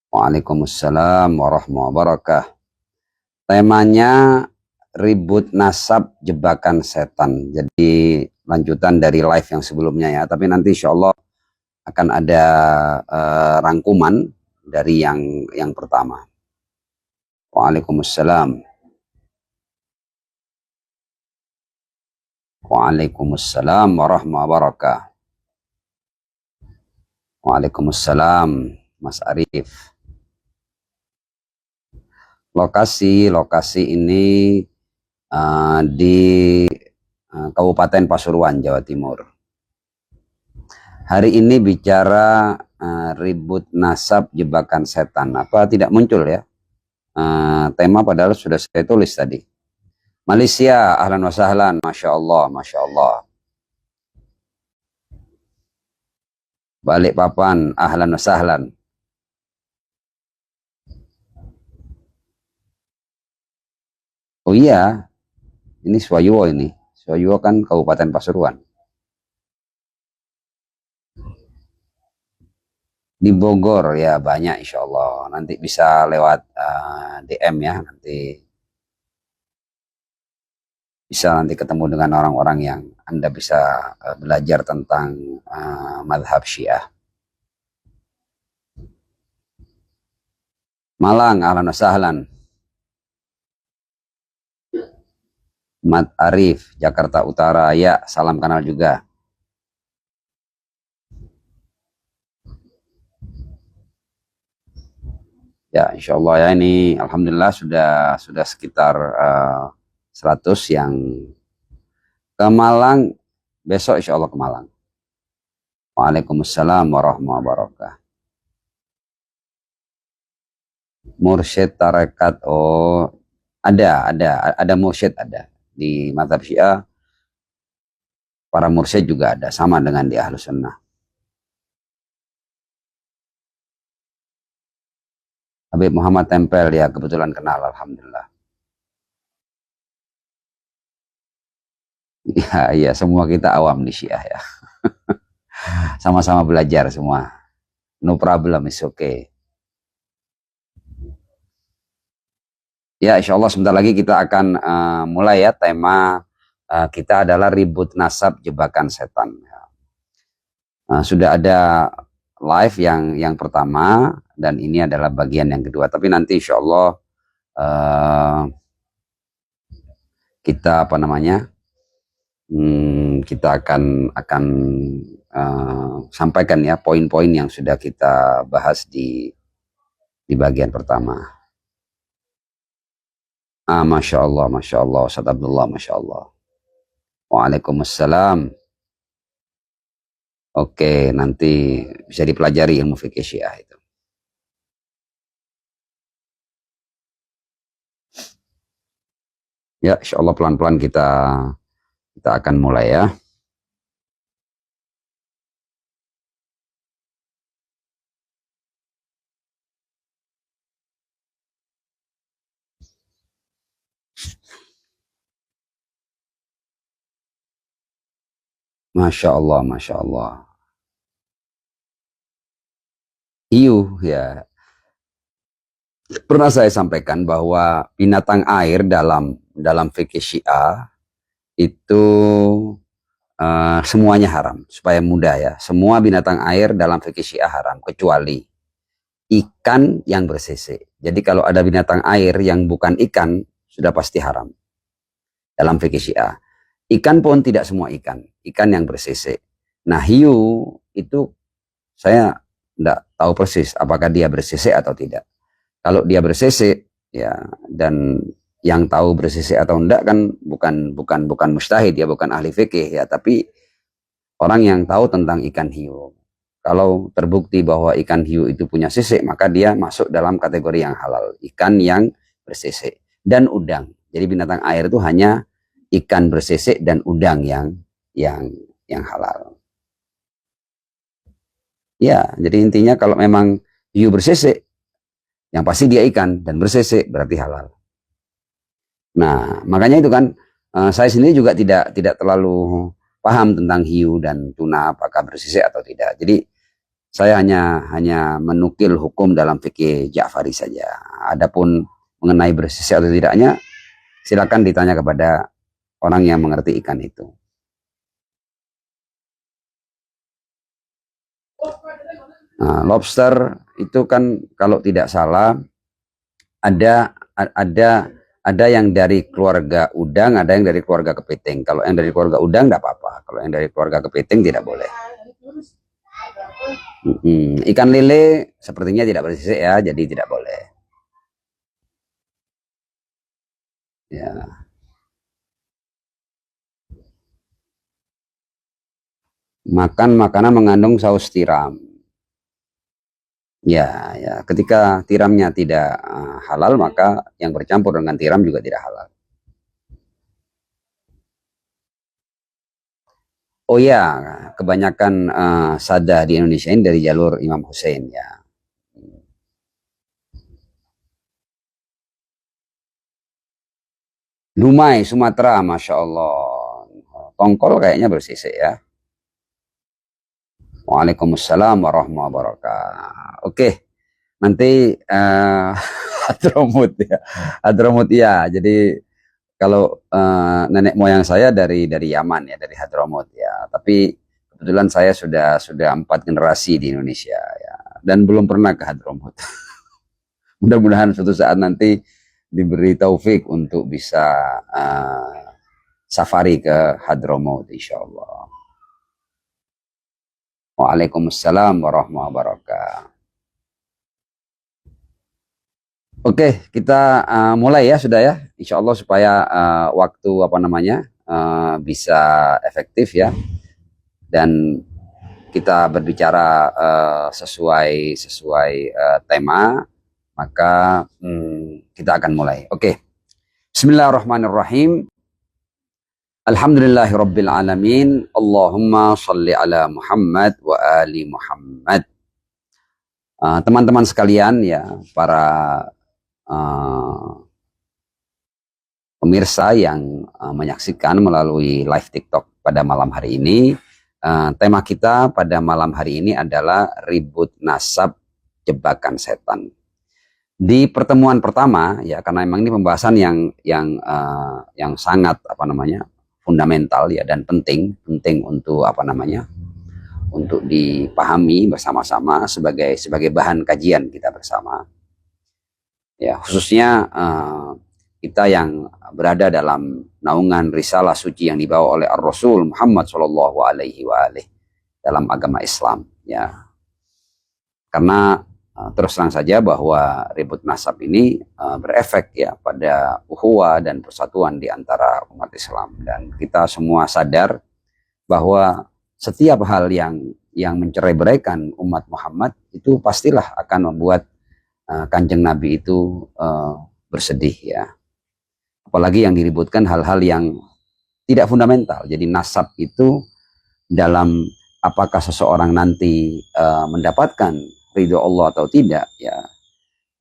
Waalaikumsalam warahmatullahi wabarakatuh. Temanya ribut nasab jebakan setan. Jadi lanjutan dari live yang sebelumnya ya. Tapi nanti insya Allah akan ada rangkuman dari yang pertama. Waalaikumsalam. Waalaikumsalam warahmatullahi wabarakatuh. Waalaikumsalam Mas Arif. Lokasi ini di Kabupaten Pasuruan, Jawa Timur. Hari ini bicara ribut nasab jebakan setan. Apa tidak muncul ya? Tema padahal sudah saya tulis tadi. Malaysia, ahlan wa sahlan, Masya Allah, Masya Allah. Balikpapan, ahlan wa sahlan. Oh iya, ini Swayuwo ini. Swayuwo kan Kabupaten Pasuruan. Di Bogor ya banyak insya Allah. Nanti bisa lewat DM ya. Nanti bisa ketemu dengan orang-orang yang Anda bisa belajar tentang madhab Syiah. Malang, ahlan wa sahlan. Mat Arif, Jakarta Utara, ya salam kenal juga. Ya insya Allah ya, ini alhamdulillah sudah sekitar 100 yang ke Malang. Besok insya Allah ke Malang. Waalaikumsalam warahmatullahi wabarakatuh. Mursyid tarekat, oh ada mursyid, ada di mazhab Syiah. Para mursyid juga ada, sama dengan di Ahlus Sunnah. Habib Muhammad tempel ya, kebetulan kenal, alhamdulillah. Iya, semua kita awam di Syiah ya. Sama-sama belajar semua. No problem, it's okay. Ya, insya Allah sebentar lagi kita akan mulai ya. Tema kita adalah ribut nasab jebakan setan. Sudah ada live yang pertama dan ini adalah bagian yang kedua. Tapi nanti insya Allah kita kita akan sampaikan ya poin-poin yang sudah kita bahas di bagian pertama. Masya Allah, Ustaz Abdullah, Masya Allah. Waalaikumsalam. Oke, nanti bisa dipelajari ilmu fikih Syiah itu. Ya, insya Allah pelan-pelan kita akan mulai ya. Masya Allah, Masya Allah. Hiu ya. Pernah saya sampaikan bahwa binatang air dalam fikih Syiah itu semuanya haram, supaya mudah ya. Semua binatang air dalam fikih Syiah haram kecuali ikan yang bersisik. Jadi kalau ada binatang air yang bukan ikan sudah pasti haram dalam fikih Syiah. Ikan pun tidak semua ikan yang bersisik. Nah, hiu itu saya tidak tahu persis apakah dia bersisik atau tidak. Kalau dia bersisik ya, dan yang tahu bersisik atau enggak kan bukan mujtahid ya, bukan ahli fikih ya, tapi orang yang tahu tentang ikan hiu. Kalau terbukti bahwa ikan hiu itu punya sisik, maka dia masuk dalam kategori yang halal, ikan yang bersisik. Dan udang. Jadi binatang air itu hanya ikan bersisik dan udang yang halal. Ya, jadi intinya kalau memang hiu bersisik, yang pasti dia ikan dan bersisik berarti halal. Nah, makanya itu kan saya sendiri juga tidak terlalu paham tentang hiu dan tuna apakah bersisik atau tidak. Jadi Saya hanya menukil hukum dalam fikih Ja'fari saja. Adapun mengenai bersisik atau tidaknya, silakan ditanya kepada orang yang mengerti ikan itu. Nah, lobster itu kan kalau tidak salah ada ada yang dari keluarga udang, ada yang dari keluarga kepiting. Kalau yang dari keluarga udang tidak apa-apa. Kalau yang dari keluarga kepiting tidak boleh. Ikan lele sepertinya tidak bersisik ya, jadi tidak boleh. Ya, makan makanan mengandung saus tiram. Ya, ya. Ketika tiramnya tidak halal, maka yang bercampur dengan tiram juga tidak halal. Oh ya, kebanyakan sada di Indonesia ini dari jalur Imam Hussein ya. Dumai, Sumatera, Masya Allah. Tongkol kayaknya bersisik ya. Waalaikumsalam warahmatullahi wabarakatuh. Oke, nanti Hadromut ya. Hadromut ya. Jadi kalau nenek moyang saya dari Yaman ya, dari Hadromut ya. Tapi kebetulan saya sudah 4 generasi di Indonesia ya, dan belum pernah ke Hadromut. Mudah-mudahan suatu saat nanti diberi taufik untuk bisa safari ke Hadromut, insya Allah. Waalaikumsalam warahmatullahi wabarakatuh. Oke, kita mulai ya sudah ya, insya Allah supaya waktu bisa efektif ya, dan kita berbicara sesuai tema, maka kita akan mulai. Oke, Bismillahirrahmanirrahim. Alhamdulillahirabbil alamin. Allahumma shalli ala Muhammad wa ali Muhammad. Teman-teman sekalian ya, para pemirsa yang menyaksikan melalui live TikTok pada malam hari ini, tema kita pada malam hari ini adalah ribut nasab jebakan setan. Di pertemuan pertama ya, karena memang ini pembahasan yang sangat fundamental ya, dan penting untuk untuk dipahami bersama-sama sebagai bahan kajian kita bersama. Ya, khususnya kita yang berada dalam naungan risalah suci yang dibawa oleh Ar-Rasul Muhammad Shallallahu Alaihi Wasallam dalam agama Islam ya. Karena terus terang saja bahwa ribut nasab ini berefek ya pada ukhuwah dan persatuan di antara umat Islam, dan kita semua sadar bahwa setiap hal yang mencerai-beraikan umat Muhammad itu pastilah akan membuat Kanjeng Nabi itu bersedih ya. Apalagi yang diributkan hal-hal yang tidak fundamental. Jadi nasab itu dalam apakah seseorang nanti mendapatkan ridho Allah atau tidak ya.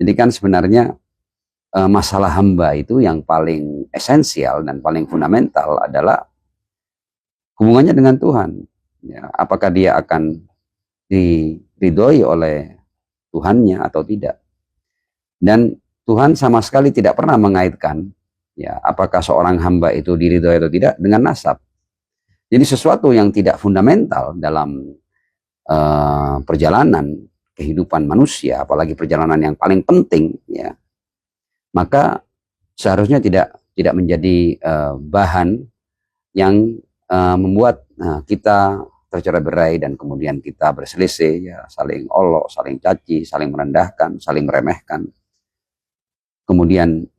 Jadi kan sebenarnya masalah hamba itu yang paling esensial dan paling fundamental adalah hubungannya dengan Tuhan ya. Apakah dia akan diridhoi oleh Tuhannya atau tidak. Dan Tuhan sama sekali tidak pernah mengaitkan ya apakah seorang hamba itu diridhoi atau tidak dengan nasab. Jadi sesuatu yang tidak fundamental dalam perjalanan kehidupan manusia, apalagi perjalanan yang paling penting ya, maka seharusnya tidak menjadi bahan yang membuat kita tercerai-berai dan kemudian kita berselisih ya, saling olok, saling caci, saling merendahkan, saling meremehkan, kemudian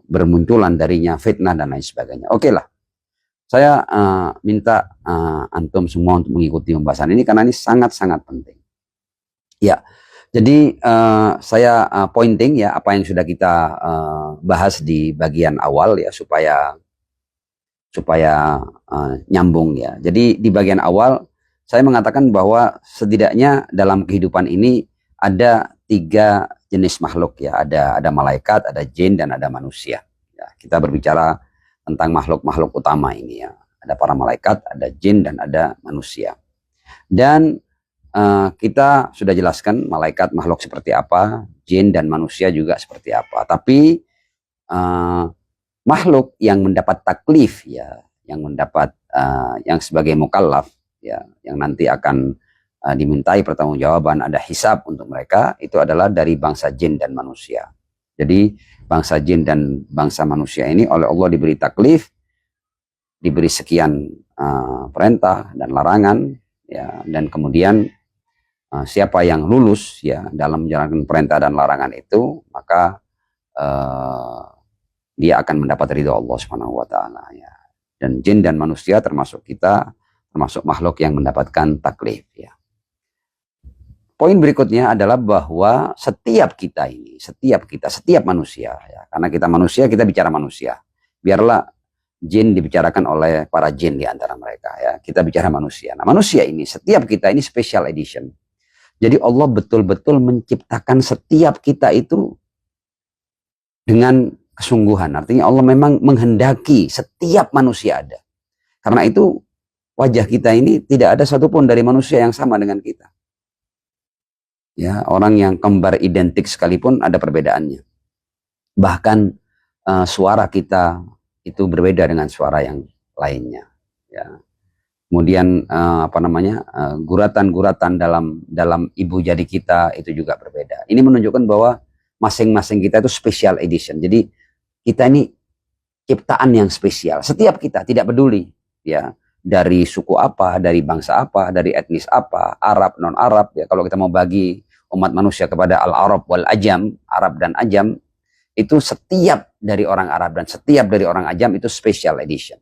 bermunculan darinya fitnah dan lain sebagainya. Oke lah, saya minta antum semua untuk mengikuti pembahasan ini karena ini sangat-sangat penting. Ya, jadi saya pointing ya apa yang sudah kita bahas di bagian awal ya, supaya nyambung ya. Jadi di bagian awal saya mengatakan bahwa setidaknya dalam kehidupan ini ada 3 jenis makhluk ya, ada malaikat, ada jin, dan ada manusia. Ya, kita berbicara tentang makhluk-makhluk utama ini ya. Ada para malaikat, ada jin, dan ada manusia. Dan kita sudah jelaskan malaikat makhluk seperti apa, jin dan manusia juga seperti apa. Tapi makhluk yang mendapat taklif ya, yang mendapat yang sebagai mukallaf ya, yang nanti akan dimintai pertanggungjawaban, ada hisab untuk mereka, itu adalah dari bangsa jin dan manusia. Jadi bangsa jin dan bangsa manusia ini oleh Allah diberi taklif, diberi sekian perintah dan larangan ya, dan kemudian siapa yang lulus ya dalam menjalankan perintah dan larangan itu, maka dia akan mendapat ridho Allah Subhanahu wa taala ya. Dan jin dan manusia termasuk kita, termasuk makhluk yang mendapatkan taklif ya. Poin berikutnya adalah bahwa setiap kita ini, setiap manusia ya, karena kita manusia, kita bicara manusia. Biarlah jin dibicarakan oleh para jin di antara mereka ya. Kita bicara manusia. Nah, manusia ini, setiap kita ini special edition. Jadi Allah betul-betul menciptakan setiap kita itu dengan kesungguhan. Artinya Allah memang menghendaki setiap manusia ada. Karena itu wajah kita ini tidak ada satupun dari manusia yang sama dengan kita. Ya, orang yang kembar identik sekalipun ada perbedaannya. Bahkan suara kita itu berbeda dengan suara yang lainnya. Ya. Kemudian guratan-guratan dalam ibu jadi kita itu juga berbeda. Ini menunjukkan bahwa masing-masing kita itu special edition. Jadi kita ini ciptaan yang spesial. Setiap kita, tidak peduli ya dari suku apa, dari bangsa apa, dari etnis apa, Arab, non Arab ya. Kalau kita mau bagi umat manusia kepada al-Arab wal Ajam, Arab dan Ajam, itu setiap dari orang Arab dan setiap dari orang Ajam itu special edition.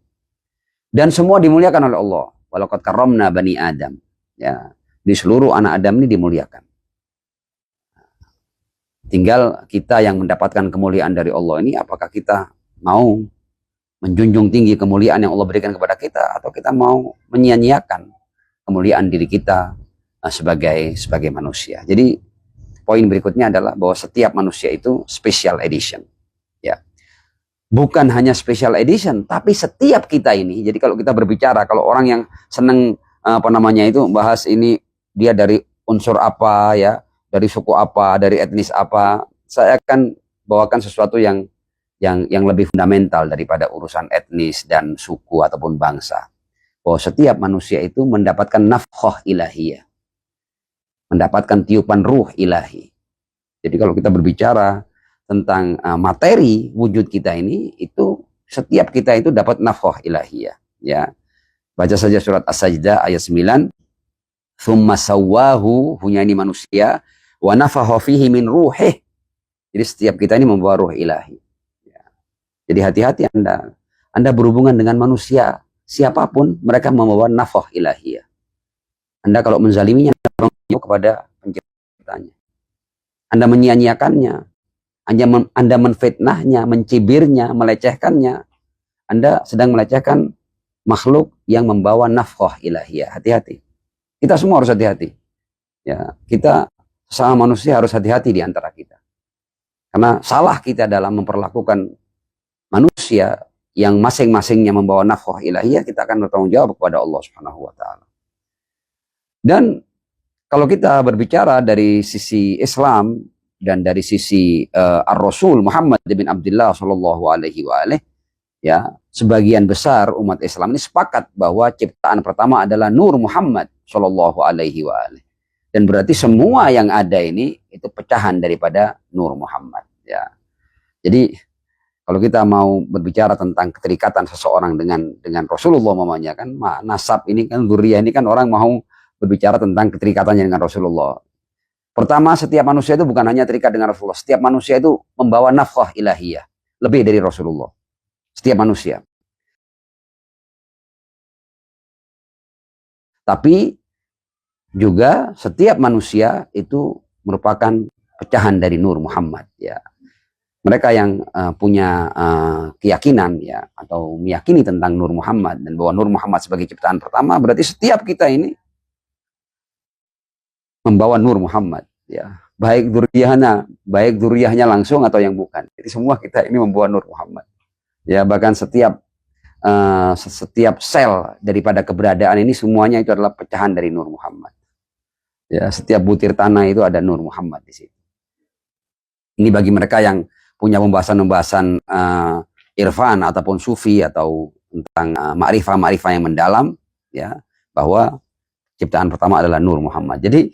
Dan semua dimuliakan oleh Allah. Walaqad karramna bani Adam. Ya, di seluruh anak Adam ini dimuliakan. Tinggal kita yang mendapatkan kemuliaan dari Allah ini, apakah kita mau menjunjung tinggi kemuliaan yang Allah berikan kepada kita, atau kita mau menyia-nyiakan kemuliaan diri kita sebagai manusia. Jadi poin berikutnya adalah bahwa setiap manusia itu special edition. Ya. Bukan hanya special edition, tapi setiap kita ini. Jadi kalau kita berbicara, kalau orang yang senang bahas ini dia dari unsur apa ya, dari suku apa, dari etnis apa, saya akan bawakan sesuatu yang lebih fundamental daripada urusan etnis dan suku ataupun bangsa. Bahwa setiap manusia itu mendapatkan nafkhah ilahiyah, mendapatkan tiupan ruh ilahi. Jadi kalau kita berbicara tentang materi wujud kita ini, itu setiap kita itu dapat nafkhah ilahiyah ya. Baca saja surat As-Sajdah ayat 9. Tsumma sawwahu, hunya ini manusia, wa nafakha fihi min ruhih. Jadi setiap kita ini membawa ruh ilahi. Ya. Jadi hati-hati Anda berhubungan dengan manusia siapapun, mereka membawa nafkhah ilahiyah. Anda kalau menzaliminya kepada penciptanya, Anda menyia-nyiakannya, Anda menfitnahnya, mencibirnya, melecehkannya, Anda sedang melecehkan makhluk yang membawa nafkhah ilahiyah. Hati-hati. Kita semua harus hati-hati. Ya, kita sesama manusia harus hati-hati di antara kita. Karena salah kita dalam memperlakukan manusia yang masing-masingnya membawa nafkhah ilahiyah, kita akan bertanggung jawab kepada Allah Subhanahu wa taala. Dan kalau kita berbicara dari sisi Islam dan dari sisi Ar-Rasul Muhammad bin Abdullah sallallahu alaihi wa alihi, ya, sebagian besar umat Islam ini sepakat bahwa ciptaan pertama adalah Nur Muhammad sallallahu alaihi wa alihi. Dan berarti semua yang ada ini itu pecahan daripada Nur Muhammad ya. Jadi kalau kita mau berbicara tentang keterikatan seseorang dengan Rasulullah mamanya kan, nasab ini kan, dzurriyyah ini kan, orang mau berbicara tentang keterikatannya dengan Rasulullah. Pertama, setiap manusia itu bukan hanya terikat dengan Rasulullah. Setiap manusia itu membawa nafkhah ilahiyah. Lebih dari Rasulullah. Setiap manusia. Tapi juga setiap manusia itu merupakan pecahan dari Nur Muhammad. Ya. Mereka yang punya keyakinan ya, atau meyakini tentang Nur Muhammad dan bahwa Nur Muhammad sebagai ciptaan pertama, berarti setiap kita ini membawa Nur Muhammad ya, baik dzurriyyahnya langsung atau yang bukan. Jadi semua kita ini membawa Nur Muhammad ya. Bahkan setiap sel daripada keberadaan ini semuanya itu adalah pecahan dari Nur Muhammad. Ya, setiap butir tanah itu ada Nur Muhammad di situ. Ini bagi mereka yang punya pembahasan-pembahasan irfan ataupun sufi atau tentang ma'rifah-ma'rifah yang mendalam, ya, bahwa ciptaan pertama adalah Nur Muhammad. Jadi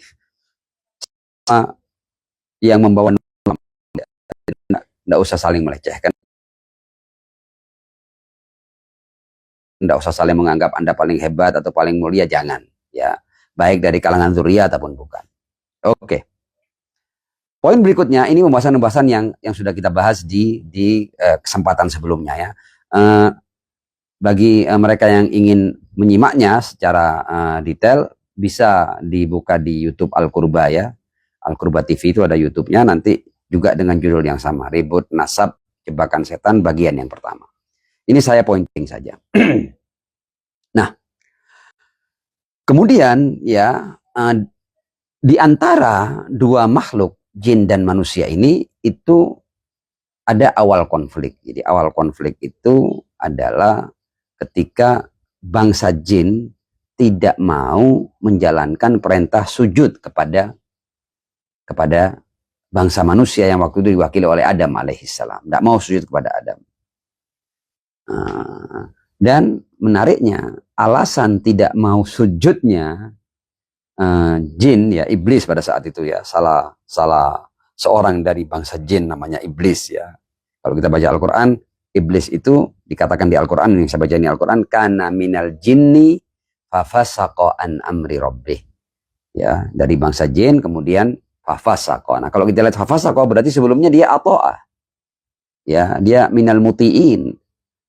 yang membawa Nur Muhammad, tidak usah saling melecehkan, tidak usah saling menganggap Anda paling hebat atau paling mulia, jangan, ya, baik dari kalangan zuriyah ataupun bukan. Oke. Poin berikutnya, ini pembahasan-pembahasan yang sudah kita bahas di kesempatan sebelumnya, ya. Bagi mereka yang ingin menyimaknya secara detail, bisa dibuka di YouTube Al-Qurba, ya. Al-Qurba TV itu ada YouTube-nya, nanti juga dengan judul yang sama, Ribut Nasab Jebakan Setan bagian yang pertama. Ini saya pointing saja. Nah, kemudian, ya, di antara dua makhluk, jin dan manusia ini, itu ada awal konflik. Jadi awal konflik itu adalah ketika bangsa jin tidak mau menjalankan perintah sujud kepada bangsa manusia yang waktu itu diwakili oleh Adam alaihissalam. Tidak mau sujud kepada Adam. Dan menariknya, alasan tidak mau sujudnya jin, ya, iblis pada saat itu, ya, salah seorang dari bangsa jin namanya iblis, ya. Kalau kita baca Al-Quran, iblis itu dikatakan di Al-Quran, yang saya baca ini Al-Quran, kana minal jinni fafasaqa an amri rabbih, ya, dari bangsa jin, kemudian fafasaqa. Nah, kalau kita lihat fafasaqa berarti sebelumnya dia ato'ah, ya, dia minal muti'in,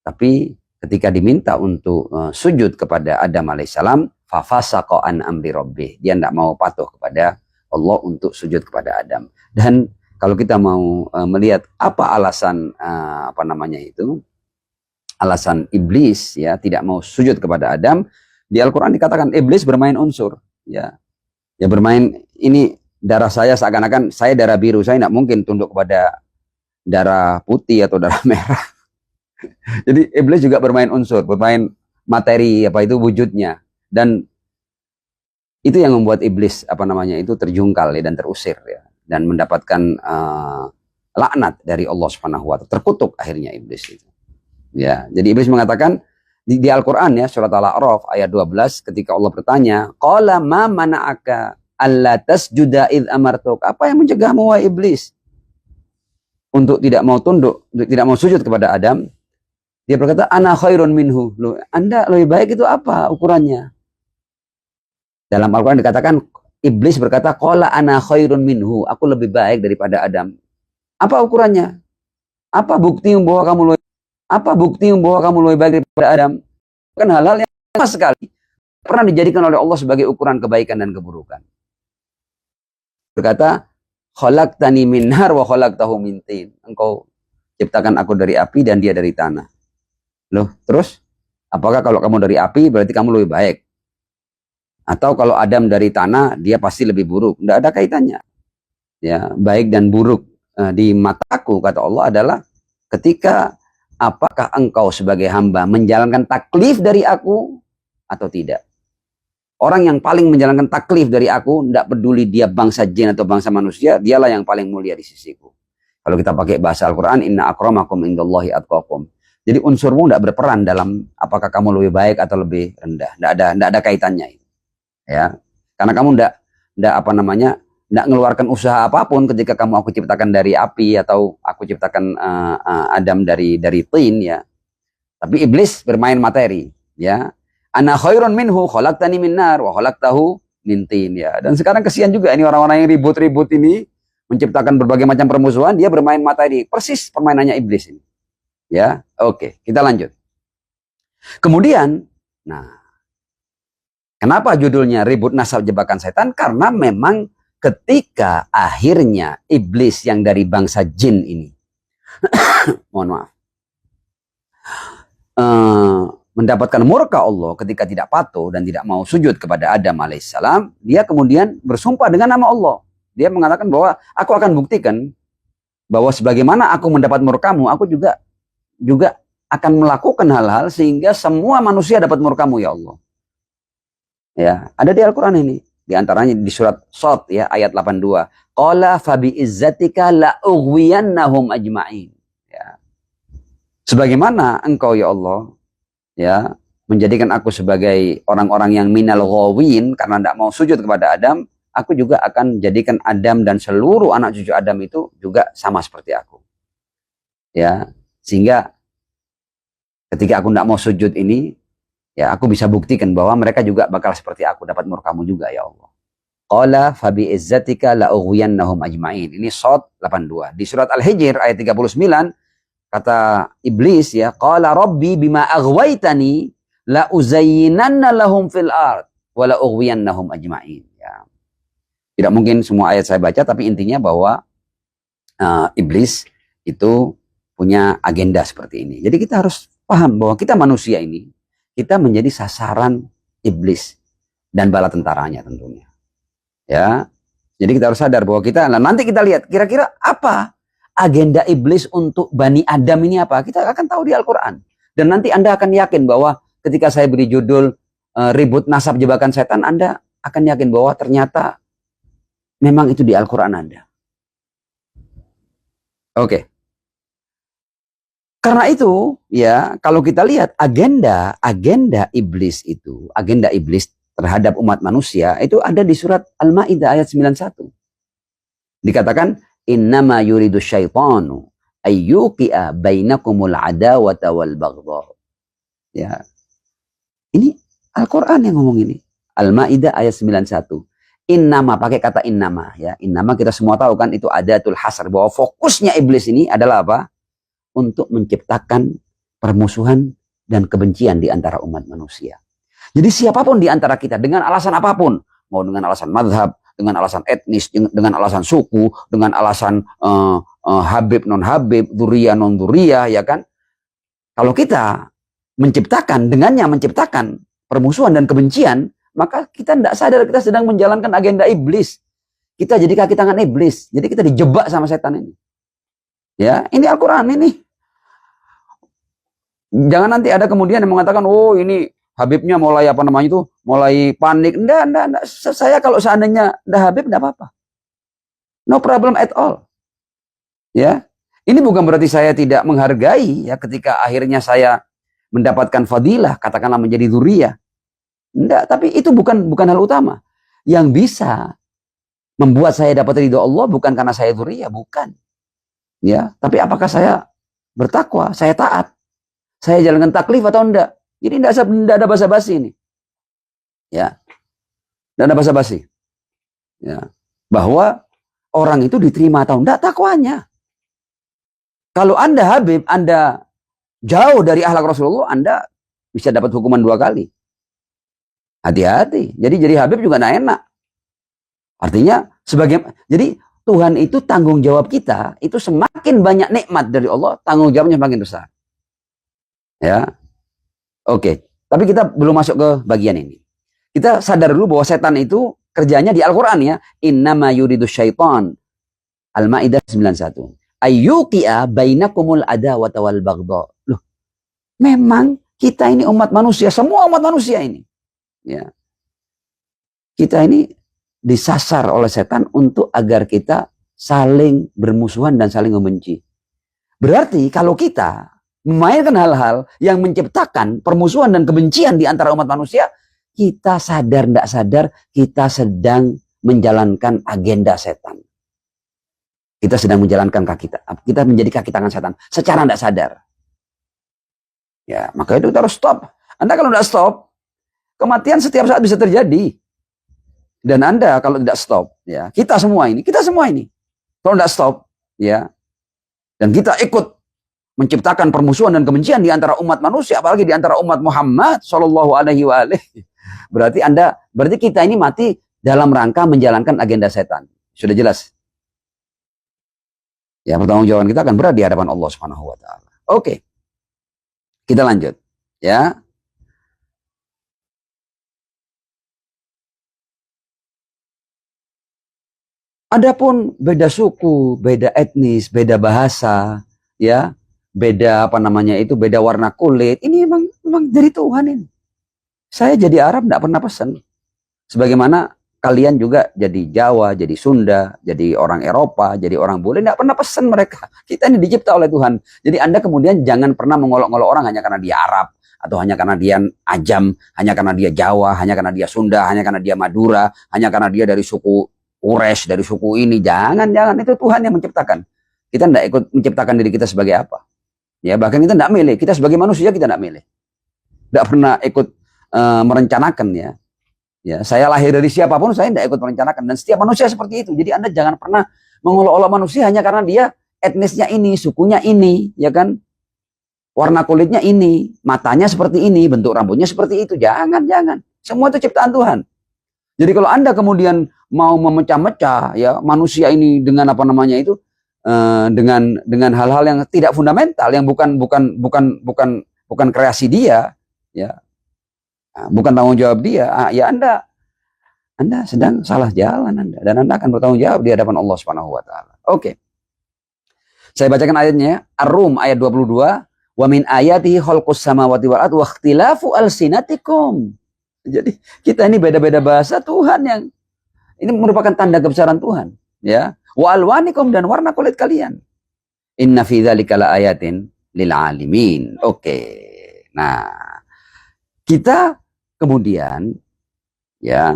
tapi ketika diminta untuk sujud kepada Adam alaihissalam, fafasaqa an amri rabbih, dia tidak mau patuh kepada Allah untuk sujud kepada Adam. Dan kalau kita mau melihat apa alasan alasan iblis, ya, tidak mau sujud kepada Adam, di Al-Quran dikatakan iblis bermain unsur, ya, bermain, ini darah saya seakan-akan saya darah biru, saya tidak mungkin tunduk kepada darah putih atau darah merah. Jadi iblis juga bermain unsur, bermain materi, wujudnya, dan itu yang membuat iblis itu terjungkal, ya, dan terusir, ya, dan mendapatkan laknat dari Allah Subhanahu wa Ta'ala, terkutuk akhirnya iblis itu. Ya, jadi iblis mengatakan di Al-Qur'an, ya, surat Al-A'raf ayat 12, ketika Allah bertanya, qala ma mana'aka alla tasjuda id amartuk, apa yang mencegahmu wahai iblis untuk tidak mau tunduk, tidak mau sujud kepada Adam? Dia berkata, ana khairun minhu. Loh, Anda lebih baik, itu apa ukurannya? Dalam Al-Quran dikatakan, iblis berkata, qala ana khairun minhu, aku lebih baik daripada Adam. Apa ukurannya? Apa bukti bahwa kamu lebih baik daripada Adam? Kan hal-hal yang sama sekali pernah dijadikan oleh Allah sebagai ukuran kebaikan dan keburukan. Berkata, khalaqtani min nar wa khalaqtahu min tin. Engkau ciptakan aku dari api dan dia dari tanah. Loh, terus apakah kalau kamu dari api berarti kamu lebih baik? Atau kalau Adam dari tanah dia pasti lebih buruk? Tidak ada kaitannya. Ya, baik dan buruk di mataku, kata Allah, adalah ketika apakah engkau sebagai hamba menjalankan taklif dari aku atau tidak. Orang yang paling menjalankan taklif dari aku, tidak peduli dia bangsa jin atau bangsa manusia, dialah yang paling mulia di sisiku. Kalau kita pakai bahasa Al-Quran, inna akramakum indallahi atqakum. Jadi unsurmu tidak berperan dalam apakah kamu lebih baik atau lebih rendah. Tidak ada kaitannya itu. Ya. Karena kamu tidak ngeluarkan usaha apapun ketika kamu aku ciptakan dari api atau aku ciptakan Adam dari tin, ya. Tapi iblis bermain materi, ya. Ana khairun minhu khalaqtani min nar wa khalaqtahu min tin, ya. Dan sekarang kesian juga ini orang-orang yang ribut-ribut ini menciptakan berbagai macam permusuhan, dia bermain materi, persis permainannya iblis ini. Ya, oke, kita lanjut. Kemudian, nah, kenapa judulnya Ribut Nasab Jebakan Setan? Karena memang ketika akhirnya iblis yang dari bangsa jin ini, mohon maaf, mendapatkan murka Allah ketika tidak patuh dan tidak mau sujud kepada Adam alaihissalam, dia kemudian bersumpah dengan nama Allah. Dia mengatakan bahwa aku akan buktikan bahwa sebagaimana aku mendapat murkamu, aku juga akan melakukan hal-hal sehingga semua manusia dapat murkamu, ya Allah. Ya, ada di Al-Quran ini. Di antaranya di surat Shad ya ayat 82. Qala fabi izzatika la ughwiyannahum ajma'in. Ya. Sebagaimana engkau ya Allah ya menjadikan aku sebagai orang-orang yang minal ghawin karena tidak mau sujud kepada Adam, aku juga akan jadikan Adam dan seluruh anak cucu Adam itu juga sama seperti aku. Ya, sehingga ketika aku tidak mau sujud ini, ya aku bisa buktikan bahwa mereka juga bakal seperti aku, dapat murkamu juga ya Allah. Qala fabi izzatika la ughwiyannahum ajma'in. Ini Shad 82. Di surat Al-Hijr ayat 39 kata iblis ya, qala rabbi bima aghwaytani la uzayyinanna lahum fil ard wa la ughwiyannahum ajma'in. Ya. Tidak mungkin semua ayat saya baca, tapi intinya bahwa iblis itu punya agenda seperti ini. Jadi kita harus paham bahwa kita manusia ini, kita menjadi sasaran iblis dan bala tentaranya tentunya. Ya, jadi kita harus sadar bahwa kita, nah nanti kita lihat kira-kira apa agenda iblis untuk Bani Adam ini apa. Kita akan tahu di Al-Quran. Dan nanti Anda akan yakin bahwa ketika saya beri judul ribut nasab jebakan setan, Anda akan yakin bahwa ternyata memang itu di Al-Quran Anda. Oke. Karena itu, ya, kalau kita lihat agenda iblis itu, agenda iblis terhadap umat manusia itu ada di surat Al-Maidah ayat 91. Dikatakan innama yuridu syaitanu ayyuqi'a bainakumul adawata wal baghdha. Ya. Ini Al-Qur'an yang ngomong ini. Al-Maidah ayat 91. Innama, pakai kata innama ya. Innama kita semua tahu kan itu adatul hasr, bahwa fokusnya iblis ini adalah apa? Untuk menciptakan permusuhan dan kebencian di antara umat manusia. Jadi siapapun di antara kita dengan alasan apapun, mau dengan alasan madhab, dengan alasan etnis, dengan alasan suku, dengan alasan habib non habib, dzurriyyah non dzurriyyah, ya kan? Kalau kita dengannya menciptakan permusuhan dan kebencian, maka kita tidak sadar kita sedang menjalankan agenda iblis. Kita jadi kaki tangan iblis. Jadi kita dijebak sama setan ini. Ya, ini Al-Quran ini. Jangan nanti ada kemudian yang mengatakan, oh ini Habibnya mulai apa namanya itu, mulai panik. Enggak. Saya kalau seandainya enggak Habib, enggak apa-apa. No problem at all. Ya, ini bukan berarti saya tidak menghargai ya ketika akhirnya saya mendapatkan fadilah, katakanlah menjadi dzurriyyah. Enggak, tapi itu bukan hal utama. Yang bisa membuat saya dapat ridho Allah bukan karena saya dzurriyyah, bukan. Ya, tapi apakah saya bertakwa, saya taat, saya jalankan taklif atau enggak? Jadi tidak ada basa-basi ini. Ya. Tidak ada basa-basi. Ya. Bahwa orang itu diterima atau enggak takwanya. Kalau Anda Habib, Anda jauh dari akhlak Rasulullah, Anda bisa dapat hukuman 2 kali. Hati-hati. Jadi Habib juga enggak enak. Artinya jadi Tuhan itu tanggung jawab kita, itu semakin banyak nikmat dari Allah, tanggung jawabnya semakin besar. Ya. Oke, tapi kita belum masuk ke bagian ini. Kita sadar dulu bahwa setan itu kerjanya di Al-Quran ya. Innama yuridu syaitan. Al-Maidah 91. Ayyuqi'a bainakumul adawata wal baghdha. Loh, memang kita ini umat manusia, semua umat manusia ini. Ya. Kita ini disasar oleh setan untuk agar kita saling bermusuhan dan saling membenci. Berarti kalau kita memainkan hal-hal yang menciptakan permusuhan dan kebencian di antara umat manusia, kita sadar tidak sadar kita sedang menjalankan agenda setan. Kita sedang menjalankan kita menjadi kaki tangan setan secara tidak sadar. Ya, maka itu kita harus stop. Anda kalau tidak stop, kematian setiap saat bisa terjadi. Dan Anda kalau tidak stop, ya, kita semua ini, kalau tidak stop, ya, dan kita ikut menciptakan permusuhan dan kebencian di antara umat manusia, apalagi di antara umat Muhammad Shallallahu Alaihi Wasallam, berarti kita ini mati dalam rangka menjalankan agenda setan. Sudah jelas. Ya, pertanggungjawaban kita akan berat di hadapan Allah Subhanahu Wa Taala. Oke, kita lanjut. Ya. Adapun beda suku, beda etnis, beda bahasa, ya, beda apa namanya itu, beda warna kulit, ini memang dari Tuhan ini. Saya jadi Arab tidak pernah pesan. Sebagaimana kalian juga jadi Jawa, jadi Sunda, jadi orang Eropa, jadi orang bule, tidak pernah pesan mereka. Kita ini dicipta oleh Tuhan. Jadi Anda kemudian jangan pernah mengolok-olok orang hanya karena dia Arab, atau hanya karena dia Ajam, hanya karena dia Jawa, hanya karena dia Sunda, hanya karena dia Madura, hanya karena dia dari suku Quraisy, dari suku ini. Jangan, itu Tuhan yang menciptakan. Kita tidak ikut menciptakan diri kita sebagai apa. Ya, bahkan kita tidak milih. Kita sebagai manusia kita tidak milih. Tidak pernah ikut merencanakan ya. Ya, saya lahir dari siapapun saya tidak ikut merencanakan, dan setiap manusia seperti itu. Jadi Anda jangan pernah mengolok-olok manusia hanya karena dia etnisnya ini, sukunya ini, ya kan? Warna kulitnya ini, matanya seperti ini, bentuk rambutnya seperti itu. Jangan. Semua itu ciptaan Tuhan. Jadi kalau Anda kemudian mau memecah-mecah ya manusia ini dengan apa namanya itu dengan hal-hal yang tidak fundamental, yang bukan kreasi dia, ya. Bukan tanggung jawab dia, ya Anda sedang salah jalan dan Anda akan bertanggung jawab di hadapan Allah Subhanahu wa taala. Oke. Saya bacakan ayatnya, Ar-Rum ayat 22, wa min ayatihi khalqus samawati wal ardi wa ikhtilafu alsinatikum. Jadi kita ini beda-beda bahasa Tuhan, yang ini merupakan tanda kebesaran Tuhan, ya. Wa alwanikum, dan warna kulit kalian. Inna fi dzalika laayatin lil alimin. Oke. Nah, kita kemudian ya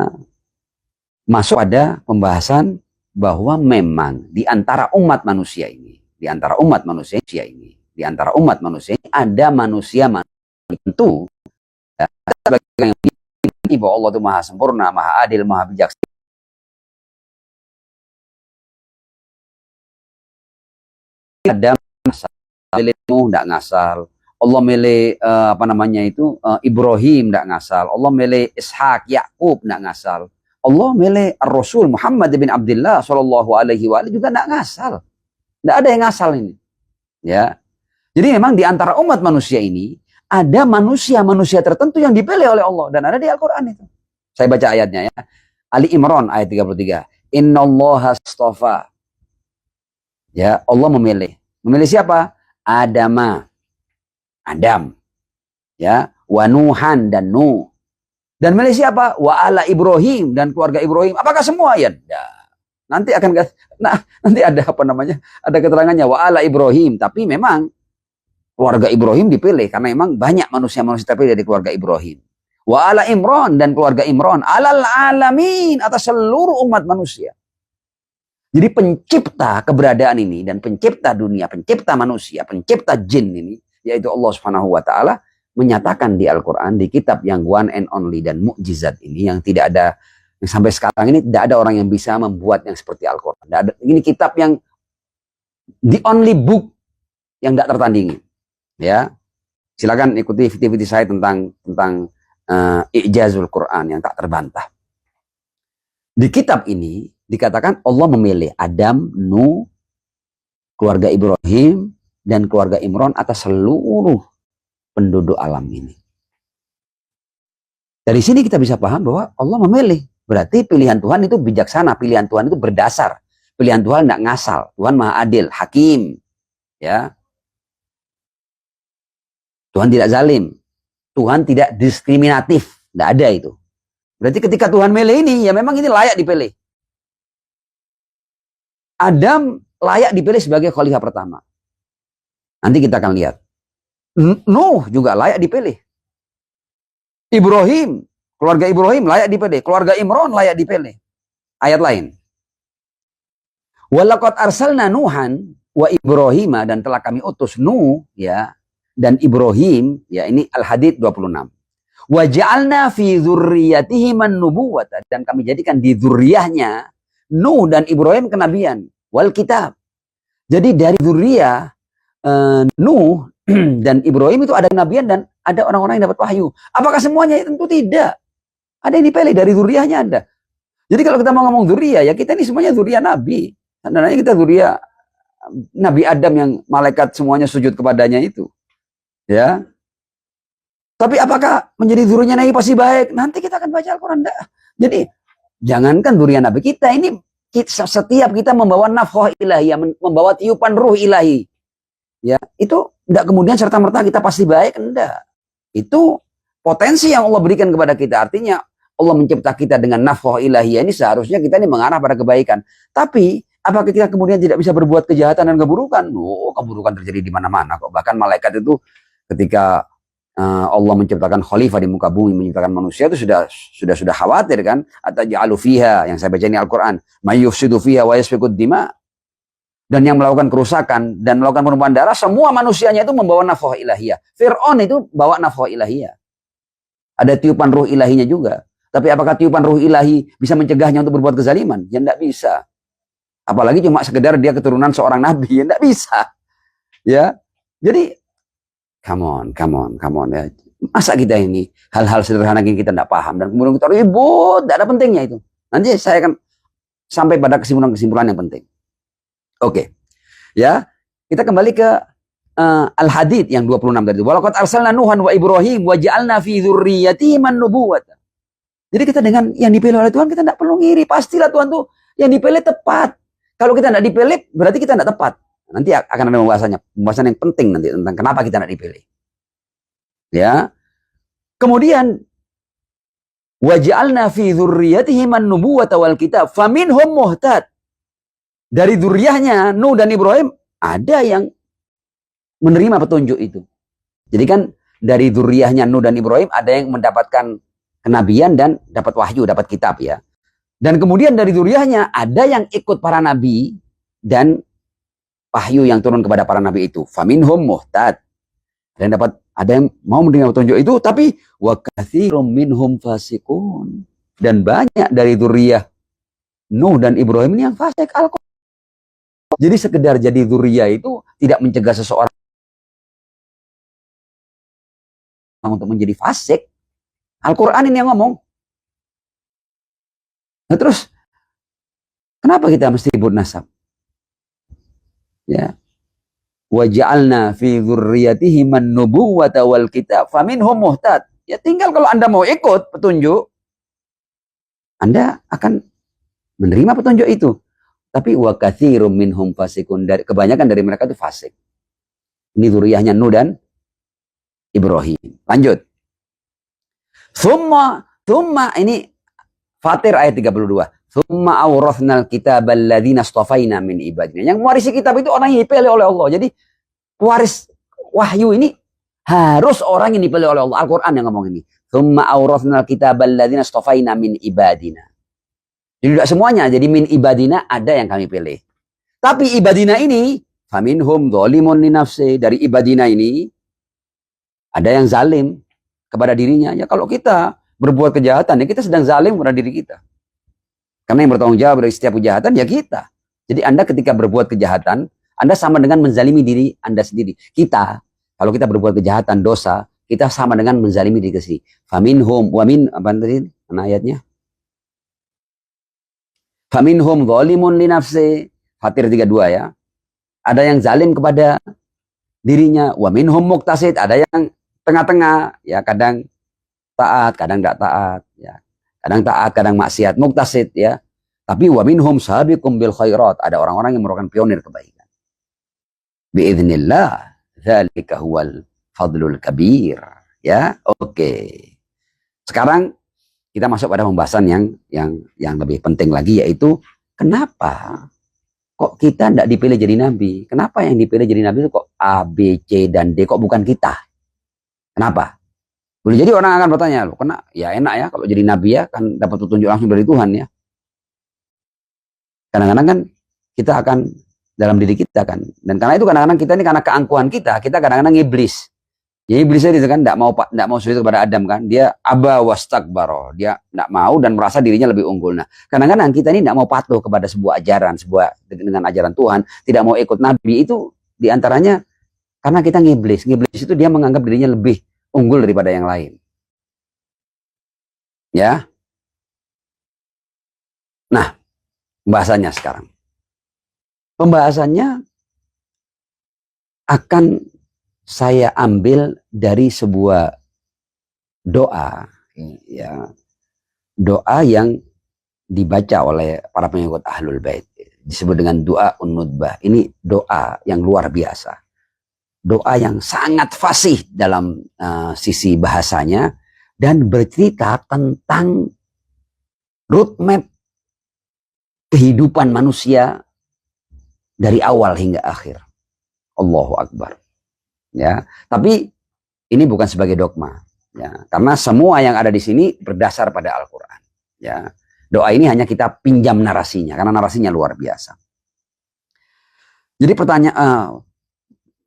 masuk pada pembahasan bahwa memang di antara umat manusia ini, ada manusia ada manusia tertentu, ya, yang bahwa Allah itu maha sempurna, maha adil, maha bijaksana. Ada milihmu tidak ngasal. Allah milih apa namanya itu Ibrahim tidak ngasal. Allah milih Ishak, Yakub tidak ngasal. Allah milih Rasul Muhammad bin Abdullah Shallallahu Alaihi Wasallam juga tidak ngasal. Tidak ada yang ngasal ini. Ya. Jadi memang di antara umat manusia ini ada manusia-manusia tertentu yang dipilih oleh Allah, dan ada di Al-Quran itu. Saya baca ayatnya ya. Ali Imran ayat 33. Innallaha astafa. Ya, Allah memilih. Memilih siapa? Adam, ya, wa Nuhan, dan Nuh. Dan milih siapa? Wa ala Ibrahim, dan keluarga Ibrahim. Apakah semua? Ya, nanti nanti ada apa namanya? Ada keterangannya wa ala Ibrahim, tapi memang keluarga Ibrahim dipilih karena memang banyak manusia-manusia terpilih dari keluarga Ibrahim. Wa ala Imran, dan keluarga Imran, alal alamin, atas seluruh umat manusia. Jadi pencipta keberadaan ini dan pencipta dunia, pencipta manusia, pencipta jin ini, yaitu Allah Subhanahu wa taala, menyatakan di Al-Quran, di kitab yang one and only dan mukjizat ini, yang tidak ada, yang sampai sekarang ini tidak ada orang yang bisa membuat yang seperti Al-Quran. Ini kitab yang the only book yang tidak tertandingi. Ya, silakan ikuti video-video saya tentang I'jazul Quran yang tak terbantah. Di kitab ini dikatakan Allah memilih Adam, Nuh, keluarga Ibrahim, dan keluarga Imran atas seluruh penduduk alam ini. Dari sini kita bisa paham bahwa Allah memilih. Berarti pilihan Tuhan itu bijaksana, pilihan Tuhan itu berdasar. Pilihan Tuhan tidak ngasal. Tuhan maha adil, hakim. Ya. Tuhan tidak zalim. Tuhan tidak diskriminatif. Tidak ada itu. Berarti ketika Tuhan milih ini, ya memang ini layak dipilih. Adam layak dipilih sebagai khalifah pertama. Nanti kita akan lihat. Nuh juga layak dipilih. Ibrahim, keluarga Ibrahim layak dipilih. Keluarga Imran layak dipilih. Ayat lain. Walaqad arsalna Nuhan wa Ibrahima, dan telah kami utus Nuh ya dan Ibrahim, ya ini Al-Hadid 26. Wa ja'alna fi dzurriyyatihim an-nubuwwata, dan kami jadikan di dzurriyyahnya Nuh dan Ibrahim kenabian wal kitab. Jadi dari dzurriyyah Nuh dan Ibrahim itu ada kenabian dan ada orang-orang yang dapat wahyu. Apakah semuanya? Tentu tidak. Ada yang dipilih dari dzurriyyahnya Anda. Jadi kalau kita mau ngomong dzurriyyah, ya kita ini semuanya dzurriyyah Nabi. Sebenarnya kita dzurriyyah Nabi Adam yang malaikat semuanya sujud kepadanya itu. Ya. Tapi apakah menjadi dzurriyyah Nabi pasti baik? Nanti kita akan baca Al-Quran. Jadi jangankan dzurriyyah Nabi, kita ini setiap kita membawa nafkah ilahi, membawa tiupan ruh ilahi. Ya, itu tidak kemudian serta-merta kita pasti baik, enggak. Itu potensi yang Allah berikan kepada kita. Artinya Allah mencipta kita dengan nafkah ilahiyah ini seharusnya kita ini mengarah pada kebaikan. Tapi apakah kita kemudian tidak bisa berbuat kejahatan dan keburukan? Oh, keburukan terjadi di mana-mana kok. Bahkan malaikat itu ketika Allah menciptakan khalifah di muka bumi, menciptakan manusia itu sudah khawatir kan? Ataj'alu fiha, yang saya baca ini Al-Qur'an, may yufsidu fiha wa yasfikud dima. Dan yang melakukan kerusakan dan melakukan penumpahan darah, semua manusianya itu membawa nafkah ilahiyah. Fir'aun itu bawa nafkah ilahiyah. Ada tiupan ruh ilahinya juga. Tapi apakah tiupan ruh ilahi bisa mencegahnya untuk berbuat kezaliman? Ya tidak bisa. Apalagi cuma sekedar dia keturunan seorang nabi, ya tidak bisa. Ya. Jadi come on ya. Masa kita ini hal-hal sederhana yang kita tidak paham dan kemudian kita ribut, tidak ada pentingnya itu. Nanti saya akan sampai pada kesimpulan-kesimpulan yang penting. Oke. Ya, kita kembali ke Al-Hadid yang 26 tadi. Walaqad arsalna Nuhan wa Ibrahim wa ja'alna fi dzurriyyatihim an-nubuwwata. Jadi kita dengan yang dipilih oleh Tuhan kita tidak perlu ngiri. Pastilah Tuhan tuh yang dipilih tepat. Kalau kita tidak dipilih berarti kita tidak tepat. Nanti akan ada pembahasan yang penting nanti tentang kenapa kita tidak dipilih. Ya. Kemudian wa ja'alna fi dzurriyyatihim an-nubuwwata wal kitab faminhum muhtad. Dari dzurriyyahnya Nuh dan Ibrahim ada yang menerima petunjuk itu. Jadi kan dari dzurriyyahnya Nuh dan Ibrahim ada yang mendapatkan kenabian dan dapat wahyu, dapat kitab ya. Dan kemudian dari dzurriyyahnya ada yang ikut para nabi dan wahyu yang turun kepada para nabi itu. Faminhum muhtad. Dan ada yang mau menerima petunjuk itu, tapi wa katsirum minhum fasiqun. Dan banyak dari dzurriyyah Nuh dan Ibrahim ini yang fasik. Jadi sekedar jadi dzurriyyah itu tidak mencegah seseorang untuk menjadi fasik. Al-Quran ini yang ngomong. Nah terus, kenapa kita mesti sebut nasab? Ya. Wa ja'alna fi dzurriyyatihim an-nubuwwata wal kitab faminhum muhtad. Ya tinggal kalau Anda mau ikut petunjuk, Anda akan menerima petunjuk itu. Tapi wa katsirum minhum fasikun, kebanyakan dari mereka itu fasik. Ini dzurriyyahnya Nuh dan Ibrahim. Lanjut. Thumma ini Fatir ayat 32. Thumma awrathnal kitaba alladzina istafaina min ibadina. Yang mewarisi kitab itu orang yang dipilih oleh Allah. Jadi waris wahyu ini harus orang yang dipilih oleh Allah. Al-Qur'an yang ngomong ini. Thumma awrathnal kitaba alladzina istafaina min ibadina. Jadi tidak semuanya. Jadi min ibadina ada yang kami pilih. Tapi ibadina ini faminhum dzalimun li nafsi. Dari ibadina ini ada yang zalim kepada dirinya. Ya kalau kita berbuat kejahatan, ya kita sedang zalim kepada diri kita. Karena yang bertanggung jawab dari setiap kejahatan ya kita. Jadi Anda ketika berbuat kejahatan, Anda sama dengan menzalimi diri Anda sendiri. Kita, kalau kita berbuat kejahatan, dosa, kita sama dengan menzalimi diri sendiri. Faminhum wa min apa tadi? Mana ayatnya? Faminhum dzalimun li nafsi. Fatir 32 ya. Ada yang zalim kepada dirinya. Wa minhum muqtasid. Ada yang tengah-tengah. Ya kadang taat, kadang tidak taat. Ya. Kadang taat, kadang maksiat. Muqtasid ya. Tapi wa minhum sabiqum bil khairat. Ada orang-orang yang merupakan pionir kebaikan. Biiznillah. Dzalika huwal fadlul kabir. Ya, oke. Sekarang kita masuk pada pembahasan yang lebih penting lagi, yaitu kenapa kok kita tidak dipilih jadi nabi? Kenapa yang dipilih jadi nabi itu kok A, B, C, dan D, kok bukan kita? Kenapa? Boleh jadi orang akan bertanya, loh, kena ya enak ya kalau jadi nabi ya kan dapat petunjuk langsung dari Tuhan ya. Kadang-kadang kan kita akan dalam diri kita kan, dan karena itu kadang-kadang kita ini karena keangkuhan kita kadang-kadang iblis. Ya iblis itu kan tidak mau sujud kepada Adam kan, dia aba wastakbaro, dia tidak mau dan merasa dirinya lebih unggul. Nah kadang-kadang kita ini tidak mau patuh kepada sebuah ajaran, dengan ajaran Tuhan, tidak mau ikut nabi, itu diantaranya karena kita ngiblis. Ngiblis itu dia menganggap dirinya lebih unggul daripada yang lain. Ya. Nah, pembahasannya sekarang. Pembahasannya akan saya ambil dari sebuah doa, ya, doa yang dibaca oleh para pengikut Ahlul Bait, disebut dengan doa An-Nudbah. Ini doa yang luar biasa, doa yang sangat fasih dalam sisi bahasanya dan bercerita tentang roadmap kehidupan manusia dari awal hingga akhir. Allahu Akbar. Ya, tapi ini bukan sebagai dogma, ya, karena semua yang ada di sini berdasar pada Al-Quran. Ya, doa ini hanya kita pinjam narasinya, karena narasinya luar biasa. Jadi pertanyaan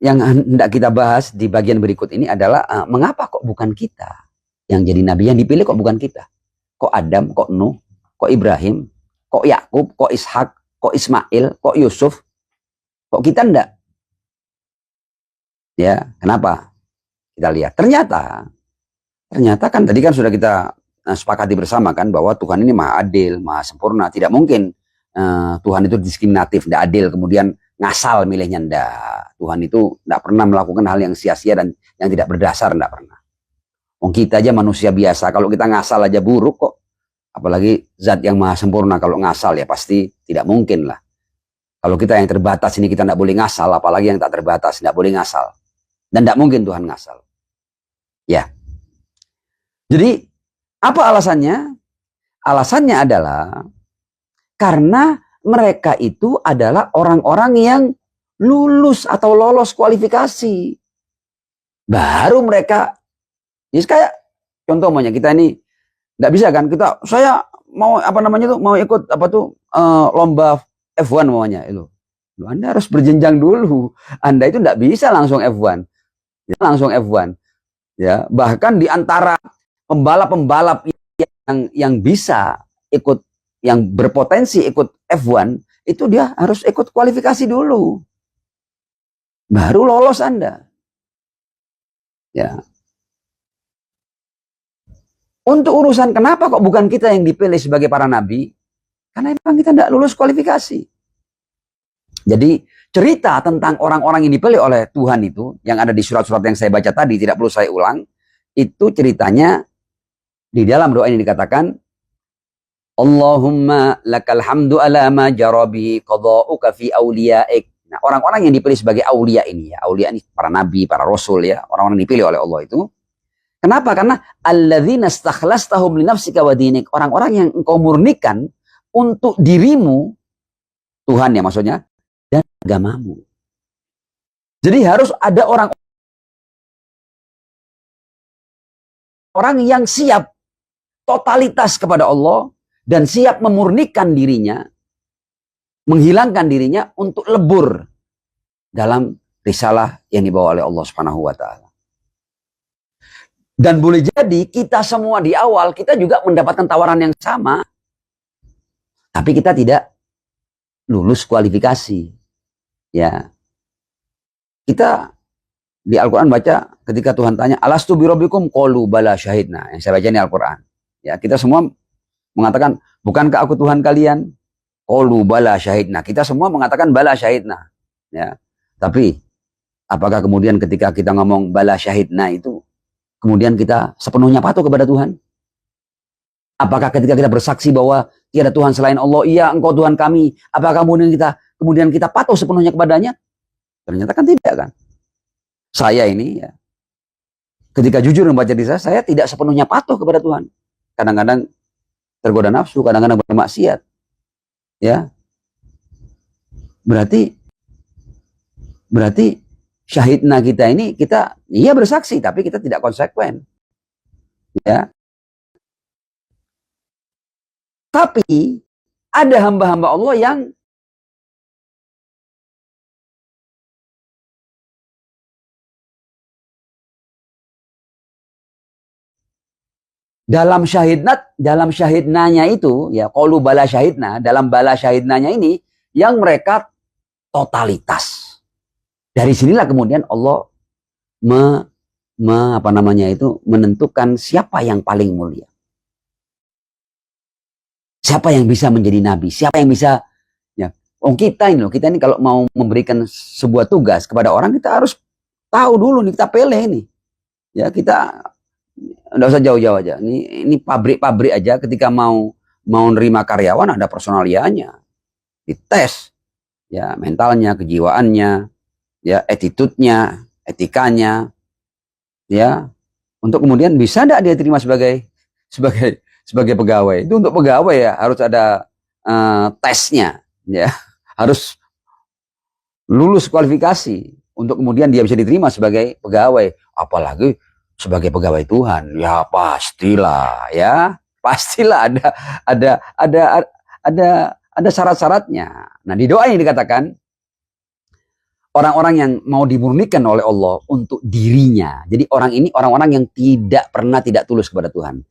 yang hendak kita bahas di bagian berikut ini adalah mengapa kok bukan kita yang jadi nabi, yang dipilih kok bukan kita? Kok Adam, kok Nuh, kok Ibrahim, kok Yakub, kok Ishak, kok Ismail, kok Yusuf, kok kita enggak? Ya, kenapa? Kita lihat. Ternyata kan tadi kan sudah kita sepakati bersama kan bahwa Tuhan ini maha adil, maha sempurna. Tidak mungkin Tuhan itu diskriminatif, tidak adil, kemudian ngasal milihnya. Enggak. Tuhan itu tidak pernah melakukan hal yang sia-sia dan yang tidak berdasar, tidak pernah. Kita aja manusia biasa, kalau kita ngasal aja buruk kok. Apalagi zat yang maha sempurna kalau ngasal ya pasti tidak mungkin lah. Kalau kita yang terbatas ini kita tidak boleh ngasal, apalagi yang tak terbatas tidak boleh ngasal. Dan tidak mungkin Tuhan ngasal. Ya. Jadi apa alasannya? Alasannya adalah karena mereka itu adalah orang-orang yang lulus atau lolos kualifikasi. Baru mereka, ya kayak contoh kita ini nggak bisa kan, saya mau mau ikut lomba F1 itu. Anda harus berjenjang dulu. Anda itu nggak bisa langsung F1. Ya, bahkan di antara pembalap-pembalap yang bisa ikut, yang berpotensi ikut F1, itu dia harus ikut kualifikasi dulu. Baru lolos Anda. Ya. Untuk urusan kenapa kok bukan kita yang dipilih sebagai para nabi? Karena memang kita tidak lulus kualifikasi. Jadi cerita tentang orang-orang yang dipilih oleh Tuhan itu, yang ada di surat-surat yang saya baca tadi, tidak perlu saya ulang, itu ceritanya di dalam doa ini dikatakan, Allahumma lakal hamdu ala ma jarabi qada'uka fi awliya'ik. Nah, orang-orang yang dipilih sebagai aulia ini, ya, aulia ini para nabi, para rasul, ya, orang-orang yang dipilih oleh Allah itu. Kenapa? Karena alladzina stakhlastahum li nafsika wa dinik, orang-orang yang engkau murnikan untuk dirimu, Tuhan ya maksudnya, dan agamamu. Jadi harus ada orang yang siap totalitas kepada Allah dan siap memurnikan dirinya, menghilangkan dirinya untuk lebur dalam risalah yang dibawa oleh Allah Subhanahu wa taala. Dan boleh jadi kita semua di awal kita juga mendapatkan tawaran yang sama, tapi kita tidak lulus kualifikasi. Ya, kita di Al-Quran baca ketika Tuhan tanya, alastu birabbikum qalu bala syahidna. Yang saya baca ini Al-Quran. Ya, kita semua mengatakan, bukankah aku Tuhan kalian? Qalu bala syahidna. Kita semua mengatakan bala syahidna. Ya, tapi apakah kemudian ketika kita ngomong bala syahidna itu, kemudian kita sepenuhnya patuh kepada Tuhan? Apakah ketika kita bersaksi bahwa tiada Tuhan selain Allah, iya engkau Tuhan kami, apakah kemudian kita patuh sepenuhnya kepadanya? Ternyata kan tidak kan. Saya ini ya, ketika jujur membaca diri saya tidak sepenuhnya patuh kepada Tuhan. Kadang-kadang tergoda nafsu, kadang-kadang bermaksiat. Ya. Berarti syahidna kita ini, kita iya bersaksi tapi kita tidak konsekuen. Ya. Tapi ada hamba-hamba Allah yang dalam syahidnanya itu, ya, qalu bala syahidna, dalam bala syahidnanya ini yang mereka totalitas. Dari sinilah kemudian Allah menentukan siapa yang paling mulia. Siapa yang bisa menjadi nabi? Siapa yang bisa, ya, kita ini kalau mau memberikan sebuah tugas kepada orang, kita harus tahu dulu nih, kita pilih ini. Ya, kita enggak usah jauh-jauh aja. Ini pabrik-pabrik aja ketika mau nerima karyawan ada personalianya. Dites. Ya, mentalnya, kejiwaannya, ya, attitude-nya, etikanya. Ya, untuk kemudian bisa enggak dia terima sebagai sebagai pegawai. Itu untuk pegawai ya harus ada tesnya, ya harus lulus kualifikasi untuk kemudian dia bisa diterima sebagai pegawai. Apalagi sebagai pegawai Tuhan, ya pastilah, ada ada ada ada syarat-syaratnya. Nah di doa ini dikatakan orang-orang yang mau dimurnikan oleh Allah untuk dirinya. Jadi orang ini orang-orang yang tidak tulus kepada Tuhan.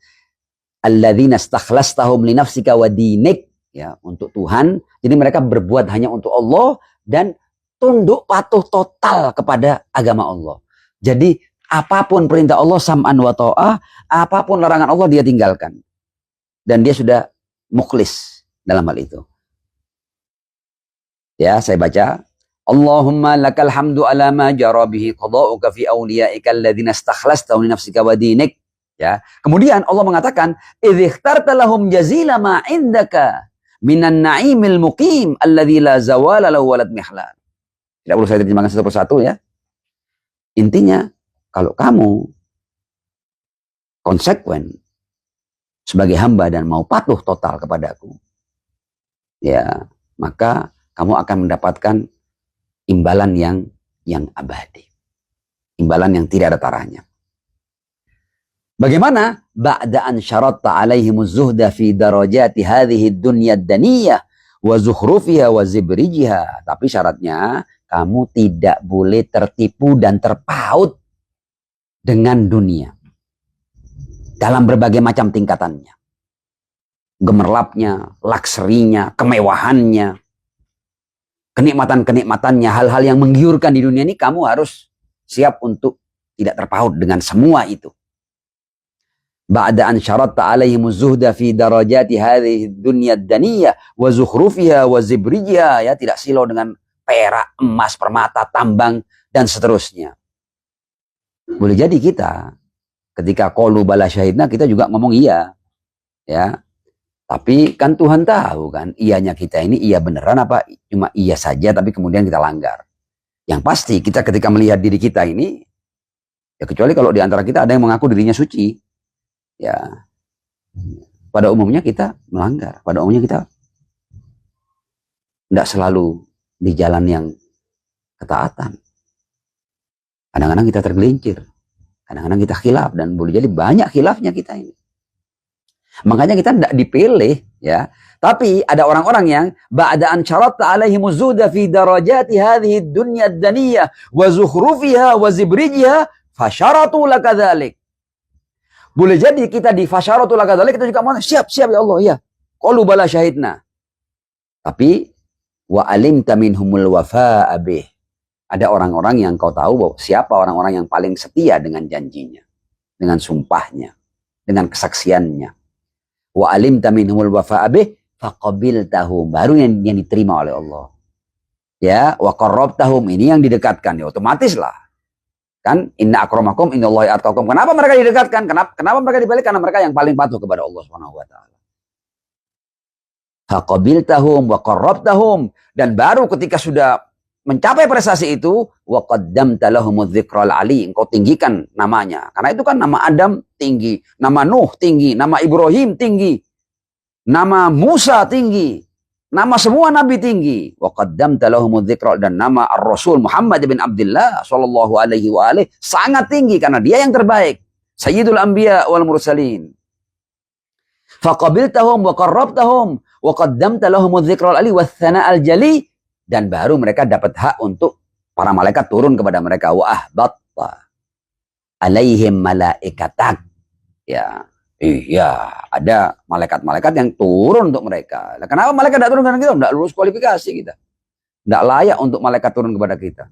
Alladzina stakhlastahum li nafsika wa dinik, ya, untuk Tuhan. Jadi mereka berbuat hanya untuk Allah dan tunduk patuh total kepada agama Allah. Jadi apapun perintah Allah sam'an wa ta'ah, apapun larangan Allah dia tinggalkan. Dan dia sudah mukhlis dalam hal itu. Ya, saya baca. Allahumma lakal hamdu ala ma jara bihi qada'uka fi awliyaika alladzina istakhlastahum li nafsika wa dinik. Ya. Kemudian Allah mengatakan, idh ikhtarta lahum jazila ma indaka minan na'imil muqim alladzi la zawala lahu walad mihlal. Tidak perlu saya terjemahkan satu persatu ya. Intinya, kalau kamu konsekuen sebagai hamba dan mau patuh total kepadaku, ya, maka kamu akan mendapatkan imbalan yang abadi. Imbalan yang tidak ada tarahnya. Bagaimana? Ba'da an syaratta alaihimuz zuhda fi darajati hadhihi dunya ad-daniyah wa zukhrufiha wa zibrijiha. Tapi syaratnya kamu tidak boleh tertipu dan terpaut dengan dunia dalam berbagai macam tingkatannya. Gemerlapnya, lakserinya, kemewahannya, kenikmatan-kenikmatannya, hal-hal yang menggiurkan di dunia ini, kamu harus siap untuk tidak terpaut dengan semua itu. Ba'da an syaratta alaihimuz zuhda fi darajati hadhihi dunya ad-daniyah wa zukhrufiha wa zibrijiha, ya, tidak silau dengan perak, emas, permata, tambang dan seterusnya. Boleh jadi kita ketika qalu bala syahidna kita juga ngomong iya, ya. Tapi kan Tuhan tahu kan, iyanya kita ini iya beneran apa cuma iya saja tapi kemudian kita langgar. Yang pasti kita ketika melihat diri kita ini, ya kecuali kalau di antara kita ada yang mengaku dirinya suci, ya pada umumnya kita melanggar, pada umumnya kita tidak selalu di jalan yang ketaatan. Kadang-kadang kita tergelincir, kadang-kadang kita khilaf, dan boleh jadi banyak khilafnya kita ini. Makanya kita tidak dipilih, ya. Tapi ada orang-orang yang ba'da an syaratta alaihimuz zuhda fi darajati hadhihi dunya ad-daniyah wa zukhrufiha wa zibrijiha fasyaratu lakadzalik. Boleh jadi kita di fasyaratu lakadzalik kita juga mau siap ya Allah, ya. Qalu bala syahidna. Tapi wa alimta minhumul wafa'a bih. Ada orang-orang yang kau tahu bahwa siapa orang-orang yang paling setia dengan janjinya, dengan sumpahnya, dengan kesaksiannya. Wa alimta minhumul wafa'a bih faqabiltahum, baru yang diterima oleh Allah. Ya, wa qarrabtahum, ini yang didekatkan, ya otomatis lah. Kan inna akramakum innallahi atqakum. Kenapa mereka didekatkan? Kenapa mereka dibalik? Karena mereka yang paling patuh kepada Allah Subhanahu wa taala. Faqabiltahum wa qarrabtahum, dan baru ketika sudah mencapai prestasi itu, wa qaddamta lahumudz dzikral ali, engkau tinggikan namanya. Karena itu kan nama Adam tinggi, nama Nuh tinggi, nama Ibrahim tinggi, nama Musa tinggi, nama semua nabi tinggi. Wa qaddamta lahumudz dzikral, dan nama Ar-Rasul Muhammad bin Abdullah sallallahu alaihi wa alihi sangat tinggi karena dia yang terbaik, Sayyidul Anbiya wal Mursalin. Faqabiltahum wa qarrabtahum wa qaddamta lahumudz dzikral ali wath tsana'al jali, dan baru mereka dapat hak untuk para malaikat turun kepada mereka. Wa ahbatta alaihim malaikatak, ya. Iya, ada malaikat-malaikat yang turun untuk mereka. Nah, kenapa malaikat tidak turun karena kita tidak lulus kualifikasi kita? Tidak layak untuk malaikat turun kepada kita.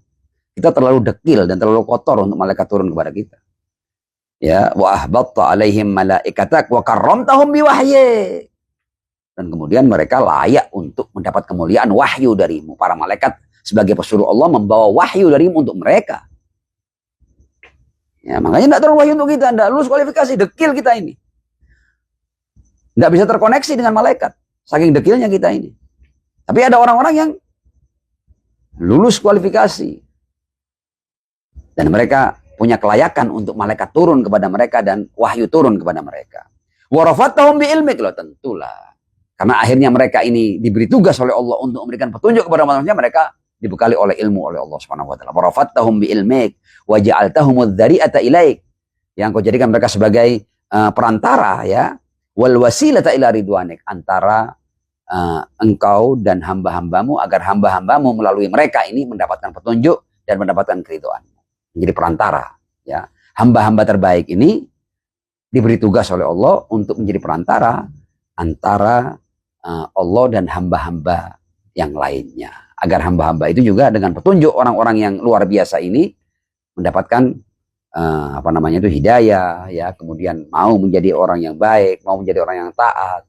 Kita terlalu dekil dan terlalu kotor untuk malaikat turun kepada kita. Ya, wa ahbatta alaihim malaikatak wa karramtahum biwahyi. Dan kemudian mereka layak untuk mendapat kemuliaan wahyu darimu. Para malaikat sebagai pesuruh Allah membawa wahyu darimu untuk mereka. Ya, makanya tidak turun wahyu untuk kita, tidak lulus kualifikasi, dekil kita ini. Tidak bisa terkoneksi dengan malaikat, saking dekilnya kita ini. Tapi ada orang-orang yang lulus kualifikasi. Dan mereka punya kelayakan untuk malaikat turun kepada mereka dan wahyu turun kepada mereka. Warafattahum bi ilmik, loh tentulah. Karena akhirnya mereka ini diberi tugas oleh Allah untuk memberikan petunjuk kepada manusia, mereka dibekali oleh ilmu oleh Allah Subhanahu wa taala. Warafattahum bi ilmik wa ja'altahumudz dzari'ata ilaik. Yang kau jadikan mereka sebagai perantara, ya, wal wasilata ila ridwanik, antara engkau dan hamba-hambamu, agar hamba-hambamu melalui mereka ini mendapatkan petunjuk dan mendapatkan keridhaan. Menjadi perantara, ya. Hamba-hamba terbaik ini diberi tugas oleh Allah untuk menjadi perantara antara Allah dan hamba-hamba yang lainnya, agar hamba-hamba itu juga dengan petunjuk orang-orang yang luar biasa ini mendapatkan hidayah, ya, kemudian mau menjadi orang yang baik, mau menjadi orang yang taat.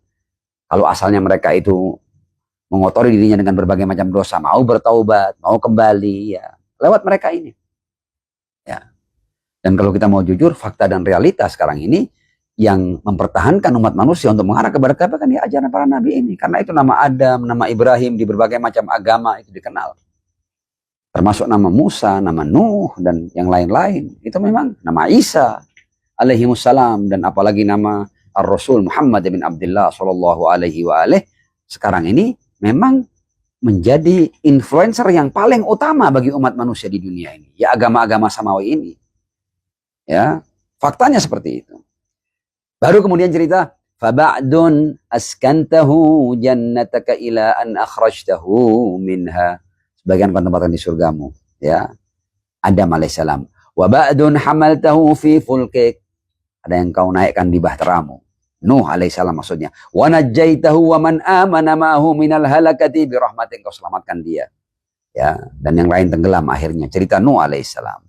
Kalau asalnya mereka itu mengotori dirinya dengan berbagai macam dosa, mau bertaubat, mau kembali, ya, lewat mereka ini, ya. Dan kalau kita mau jujur, fakta dan realitas sekarang ini yang mempertahankan umat manusia untuk mengarah kepada kebaikan, ya, ajaran para nabi ini. Karena itu nama Adam, nama Ibrahim di berbagai macam agama itu dikenal. Termasuk nama Musa, nama Nuh, dan yang lain-lain. Itu memang nama Isa alaihimussalam, dan apalagi nama Ar-Rasul Muhammad bin Abdullah sallallahu alaihi wa alaih. Sekarang ini memang menjadi influencer yang paling utama bagi umat manusia di dunia ini. Ya, agama-agama samawi ini. Ya, faktanya seperti itu. Baru kemudian cerita, faba'dun askantahu jannataka ila an akhrajtahu minha. Sebagian kau tempatkan di surgamu, ya. Adam alaihissalam. Wa ba'dun hamaltahu fi fulkik. Ada yang kau naikkan di bahteramu. Nuh alaihissalam maksudnya. Wa najjaitahu wa man amana ma'ahu minal halakati bi rahmatin, kau selamatkan dia. Ya, dan yang lain tenggelam akhirnya. Cerita Nuh alaihissalam.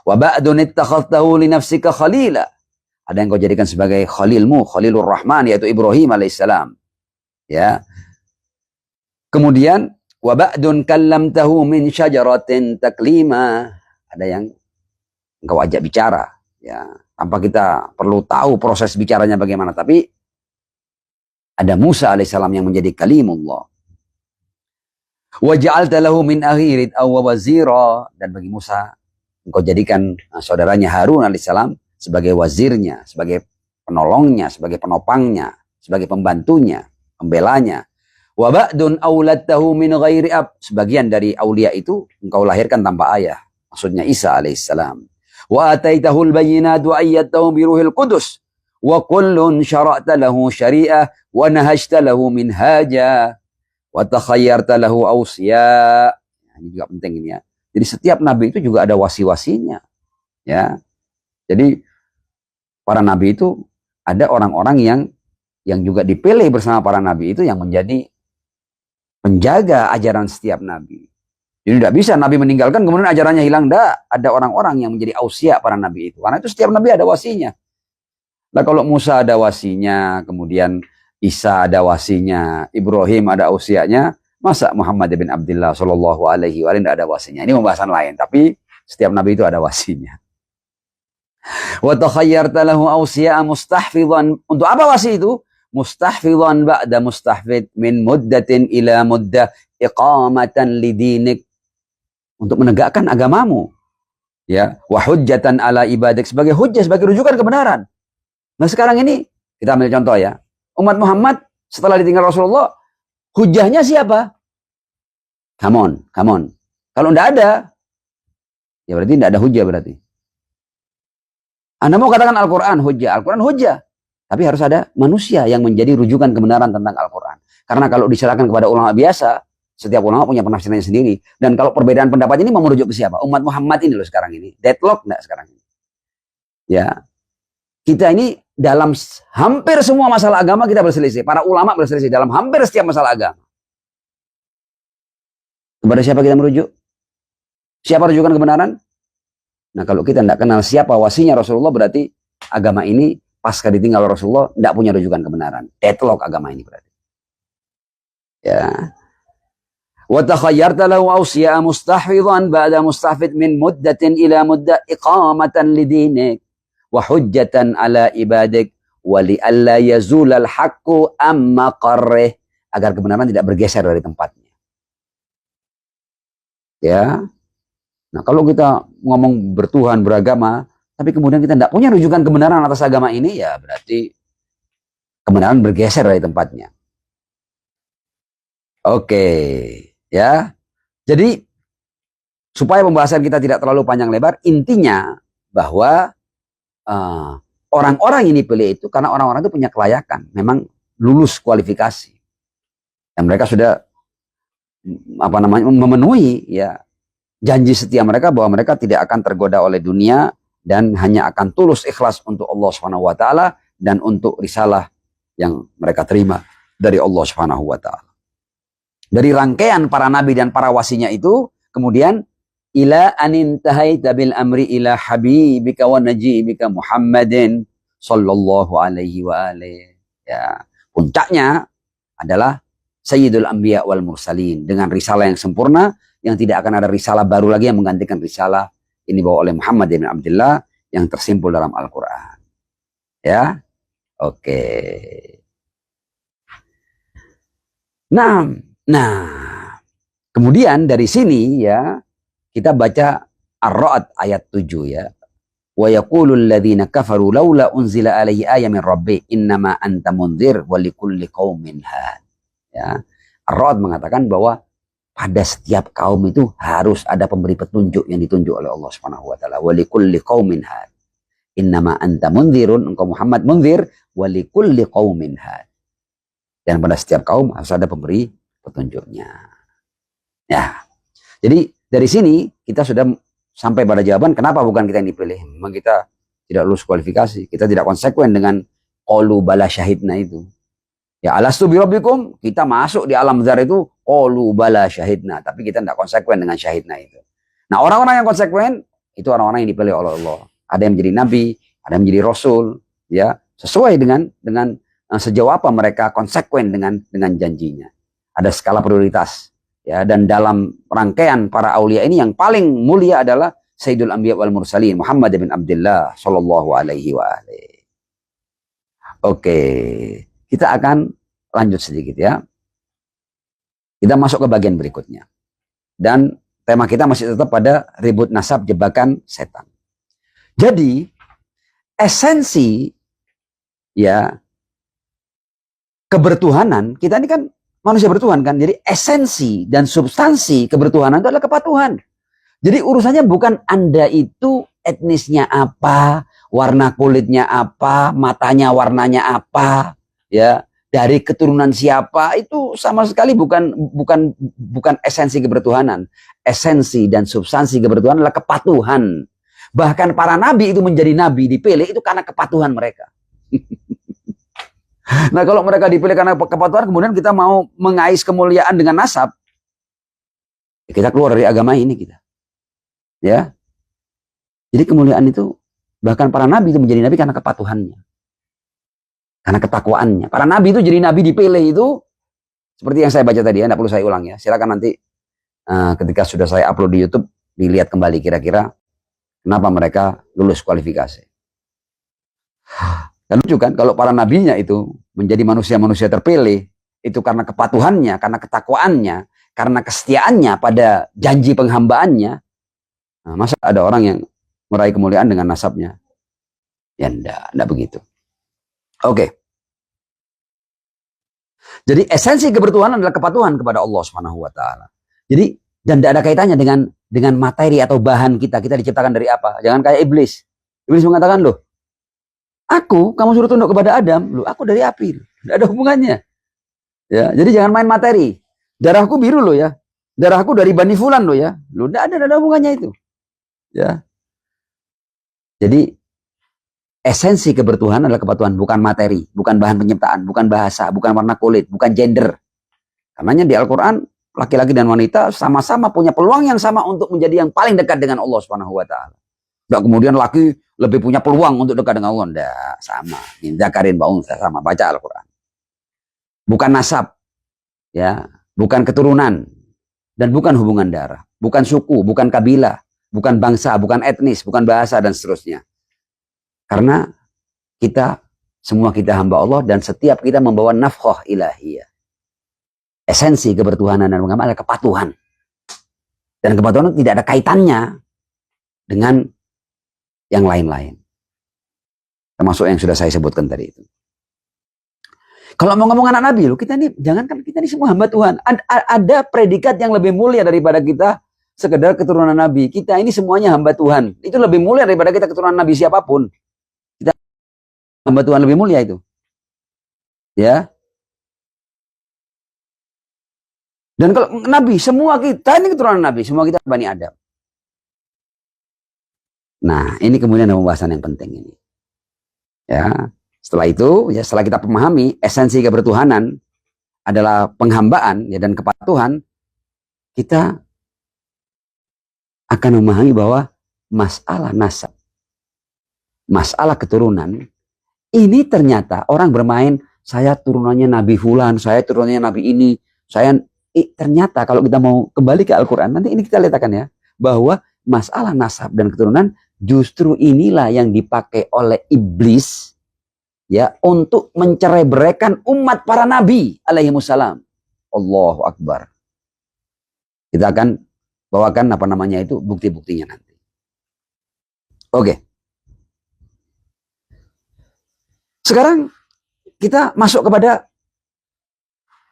Wa ba'dun ittakhadtahu li nafsika khalila. Ada yang kau jadikan sebagai khalilmu, Khalilur Rahman, yaitu Ibrahim alaihissalam. Ya. Kemudian wa ba'dun kallamtahu min syajaratin taklima. Ada yang engkau ajak bicara, ya, tanpa kita perlu tahu proses bicaranya bagaimana, tapi ada Musa alaihissalam yang menjadi kalimullah. Wa ja'alta lahu min akhirit aw wazira, dan bagi Musa engkau jadikan saudaranya Harun alaihissalam sebagai wazirnya, sebagai penolongnya, sebagai penopangnya, sebagai pembantunya, pembelanya. Wa ba'dun auladtahu min ghairi ab, sebagian dari aulia itu engkau lahirkan tanpa ayah, maksudnya Isa alaihissalam. Wa ataitahul bayyinat wa ayyadtahu bi ruhil qudus wa kullun syara'ta lahu syari'ah wa nahajta lahu minhaja wa takhayyarta lahu awsiya. Ini juga penting ini, ya. Jadi setiap nabi itu juga ada wasi-wasinya, ya. Jadi para nabi itu ada orang-orang yang juga dipilih bersama para nabi itu yang menjadi penjaga ajaran setiap nabi. Jadi tidak bisa nabi meninggalkan kemudian ajarannya hilang. Tidak, ada orang-orang yang menjadi ausia para nabi itu. Karena itu setiap nabi ada wasinya. Nah, kalau Musa ada wasinya, kemudian Isa ada wasinya, Ibrahim ada ausianya, masa Muhammad bin Abdullah sallallahu alaihi wa sallam tidak ada wasinya? Ini pembahasan lain, tapi setiap nabi itu ada wasinya. Wa takhayyarta lahu awsiya'a mustahfidhan. Untuk apa wasi itu? Mustahfidhan ba'da mustahfid min muddatin ila muddah iqamatan lidinik, untuk menegakkan agamamu, ya. Wa hujjatan ala ibadik, sebagai hujjah, sebagai rujukan kebenaran. Nah, sekarang ini kita ambil contoh, ya. Umat Muhammad setelah ditinggal Rasulullah, hujjahnya siapa? Come on. Kalau tidak ada, ya berarti tidak ada hujjah berarti. Anda mau katakan Al-Quran hujjah, Al-Quran hujjah. Tapi harus ada manusia yang menjadi rujukan kebenaran tentang Al-Quran. Karena kalau diserahkan kepada ulama biasa, setiap ulama punya penafsirannya sendiri. Dan kalau perbedaan pendapat ini mau merujuk ke siapa? Umat Muhammad ini loh sekarang ini. Deadlock enggak sekarang ini? Ya. Kita ini dalam hampir semua masalah agama kita berselisih. Para ulama berselisih dalam hampir setiap masalah agama. Kepada siapa kita merujuk? Siapa rujukan kebenaran? Nah, kalau kita tidak kenal siapa wasinya Rasulullah, berarti agama ini pasca ditinggal Rasulullah tidak punya rujukan kebenaran. Deadlock agama ini berarti. Ya. Wa takhayyarta lahu awsiya'a mustahfidhan ba'da mustahfid min muddatin ila muddah iqamatan lidinik wa hujjatan ala ibadik wa li alla yazulal haqqu amma qarrih, agar kebenaran tidak bergeser dari tempatnya. Ya. Nah, kalau kita ngomong bertuhan, beragama, tapi kemudian kita tidak punya rujukan kebenaran atas agama ini, ya berarti kebenaran bergeser dari tempatnya. Oke, ya. Jadi supaya pembahasan kita tidak terlalu panjang lebar, intinya bahwa orang-orang yang dipilih itu karena orang-orang itu punya kelayakan, memang lulus kualifikasi, dan mereka sudah memenuhi ya janji setia mereka bahwa mereka tidak akan tergoda oleh dunia dan hanya akan tulus ikhlas untuk Allah Subhanahu wa taala dan untuk risalah yang mereka terima dari Allah Subhanahu wa taala. Dari rangkaian para nabi dan para wasinya itu, kemudian ila anintahaita bil amri ila habibika wa najibika Muhammadin sallallahu alaihi wa alihi. Ya, puncaknya adalah Sayyidul Anbiya wal Mursalin dengan risalah yang sempurna, yang tidak akan ada risalah baru lagi yang menggantikan risalah ini dibawa oleh Muhammad bin Abdullah yang tersimpul dalam Al-Quran. Ya, oke. Nah, kemudian dari sini ya kita baca Ar-Ra'd ayat 7 ya. Wa yaqulul ladzina kafaru laula unzila alaihi ayatun min rabbi innama anta mundzir wa likulli qaumin had. Ya. Ar-Ra'd mengatakan bahwa pada setiap kaum itu harus ada pemberi petunjuk yang ditunjuk oleh Allah Subhanahu wa taala. Wa likulli qaumin had. Innama anta mundzirun, engkau Muhammad mundzir, wa likulli qaumin had. Dan pada setiap kaum harus ada pemberi petunjuknya. Ya. Jadi dari sini kita sudah sampai pada jawaban kenapa bukan kita yang dipilih. Memang kita tidak lulus kualifikasi, kita tidak konsekuen dengan qalu bala syahidna itu. Ya alastu birabbikum, kita masuk di alam zar itu qalu bala syahidna, tapi kita tidak konsekuen dengan syahidna itu. Nah, orang-orang yang konsekuen itu orang-orang yang dipilih oleh Allah. Ada yang menjadi nabi, ada yang menjadi rasul, ya, sesuai dengan sejauh apa mereka konsekuen dengan janjinya. Ada skala prioritas, ya, dan dalam rangkaian para aulia ini yang paling mulia adalah Sayyidul Anbiya wal Mursalin Muhammad bin Abdullah sallallahu alaihi wa alihi. Oke. Kita akan lanjut sedikit ya. Kita masuk ke bagian berikutnya. Dan tema kita masih tetap pada ribut nasab jebakan setan. Jadi esensi ya kebertuhanan, kita ini kan manusia bertuhan kan. Jadi esensi dan substansi kebertuhanan itu adalah kepatuhan. Jadi urusannya bukan Anda itu etnisnya apa, warna kulitnya apa, matanya warnanya apa. Ya, dari keturunan siapa itu sama sekali bukan esensi kebertuhanan. Esensi dan substansi kebertuhanan adalah kepatuhan. Bahkan para nabi itu menjadi nabi dipilih itu karena kepatuhan mereka. Nah, kalau mereka dipilih karena kepatuhan, kemudian kita mau mengais kemuliaan dengan nasab, ya kita keluar dari agama ini kita. Ya. Jadi kemuliaan itu bahkan para nabi itu menjadi nabi karena kepatuhannya. Karena ketakwaannya. Para nabi itu jadi nabi dipilih itu seperti yang saya baca tadi ya, tidak perlu saya ulang ya. Silakan nanti ketika sudah saya upload di YouTube dilihat kembali kira-kira kenapa mereka lulus kualifikasi. Dan lucu kan kalau para nabinya itu menjadi manusia-manusia terpilih itu karena kepatuhannya, karena ketakwaannya, karena kesetiaannya pada janji penghambaannya. Nah, masa ada orang yang meraih kemuliaan dengan nasabnya? Ya enggak begitu. Oke. Jadi esensi kebertuhanan adalah kepatuhan kepada Allah Subhanahu wa taala. Jadi dan tidak ada kaitannya dengan materi atau bahan kita. Kita diciptakan dari apa? Jangan kayak iblis. Iblis mengatakan, "Loh, kamu suruh tunduk kepada Adam, loh, aku dari api." Tidak ada hubungannya. Ya, jadi jangan main materi. Darahku biru loh ya. Darahku dari Bani Fulan loh ya. Loh, tidak ada hubungannya itu. Ya. Jadi esensi kebertuhanan adalah kepatuhan, bukan materi, bukan bahan penciptaan, bukan bahasa, bukan warna kulit, bukan gender. Karenanya di Al-Quran, laki-laki dan wanita sama-sama punya peluang yang sama untuk menjadi yang paling dekat dengan Allah Subhanahu wa taala. Enggak kemudian laki lebih punya peluang untuk dekat dengan Allah, enggak, sama. Min dzakarin wa untha, sama, baca Al-Quran. Bukan nasab, ya, bukan keturunan, dan bukan hubungan darah, bukan suku, bukan kabilah, bukan bangsa, bukan etnis, bukan bahasa dan seterusnya. Karena semua kita hamba Allah dan setiap kita membawa nafkhah ilahiyah. Esensi kebertuhanan dan agama adalah kepatuhan. Dan kepatuhan itu tidak ada kaitannya dengan yang lain-lain. Termasuk yang sudah saya sebutkan tadi itu. Kalau mau ngomong anak Nabi, loh, kita ini jangankan kita ini semua hamba Tuhan. Ada predikat yang lebih mulia daripada kita sekedar keturunan Nabi. Kita ini semuanya hamba Tuhan. Itu lebih mulia daripada kita keturunan Nabi siapapun. Kita hamba Tuhan lebih mulia itu. Ya. Dan kalau Nabi, semua kita ini keturunan Nabi, semua kita Bani Adam. Nah, ini kemudian ada pembahasan yang penting ini. Ya. Setelah itu, ya setelah kita memahami esensi kebertuhanan adalah penghambaan ya dan kepatuhan, kita akan memahami bahwa masalah nasab, masalah keturunan, ini ternyata orang bermain, saya turunannya Nabi Fulan, saya turunannya Nabi ini, ternyata kalau kita mau kembali ke Al-Quran, nanti ini kita lihatkan ya, bahwa masalah nasab dan keturunan justru inilah yang dipakai oleh iblis ya untuk mencerai-beraikan umat para nabi alaihi wassalam. Allahu Akbar. Kita akan bawakan apa namanya itu bukti-buktinya nanti. Oke. Sekarang kita masuk kepada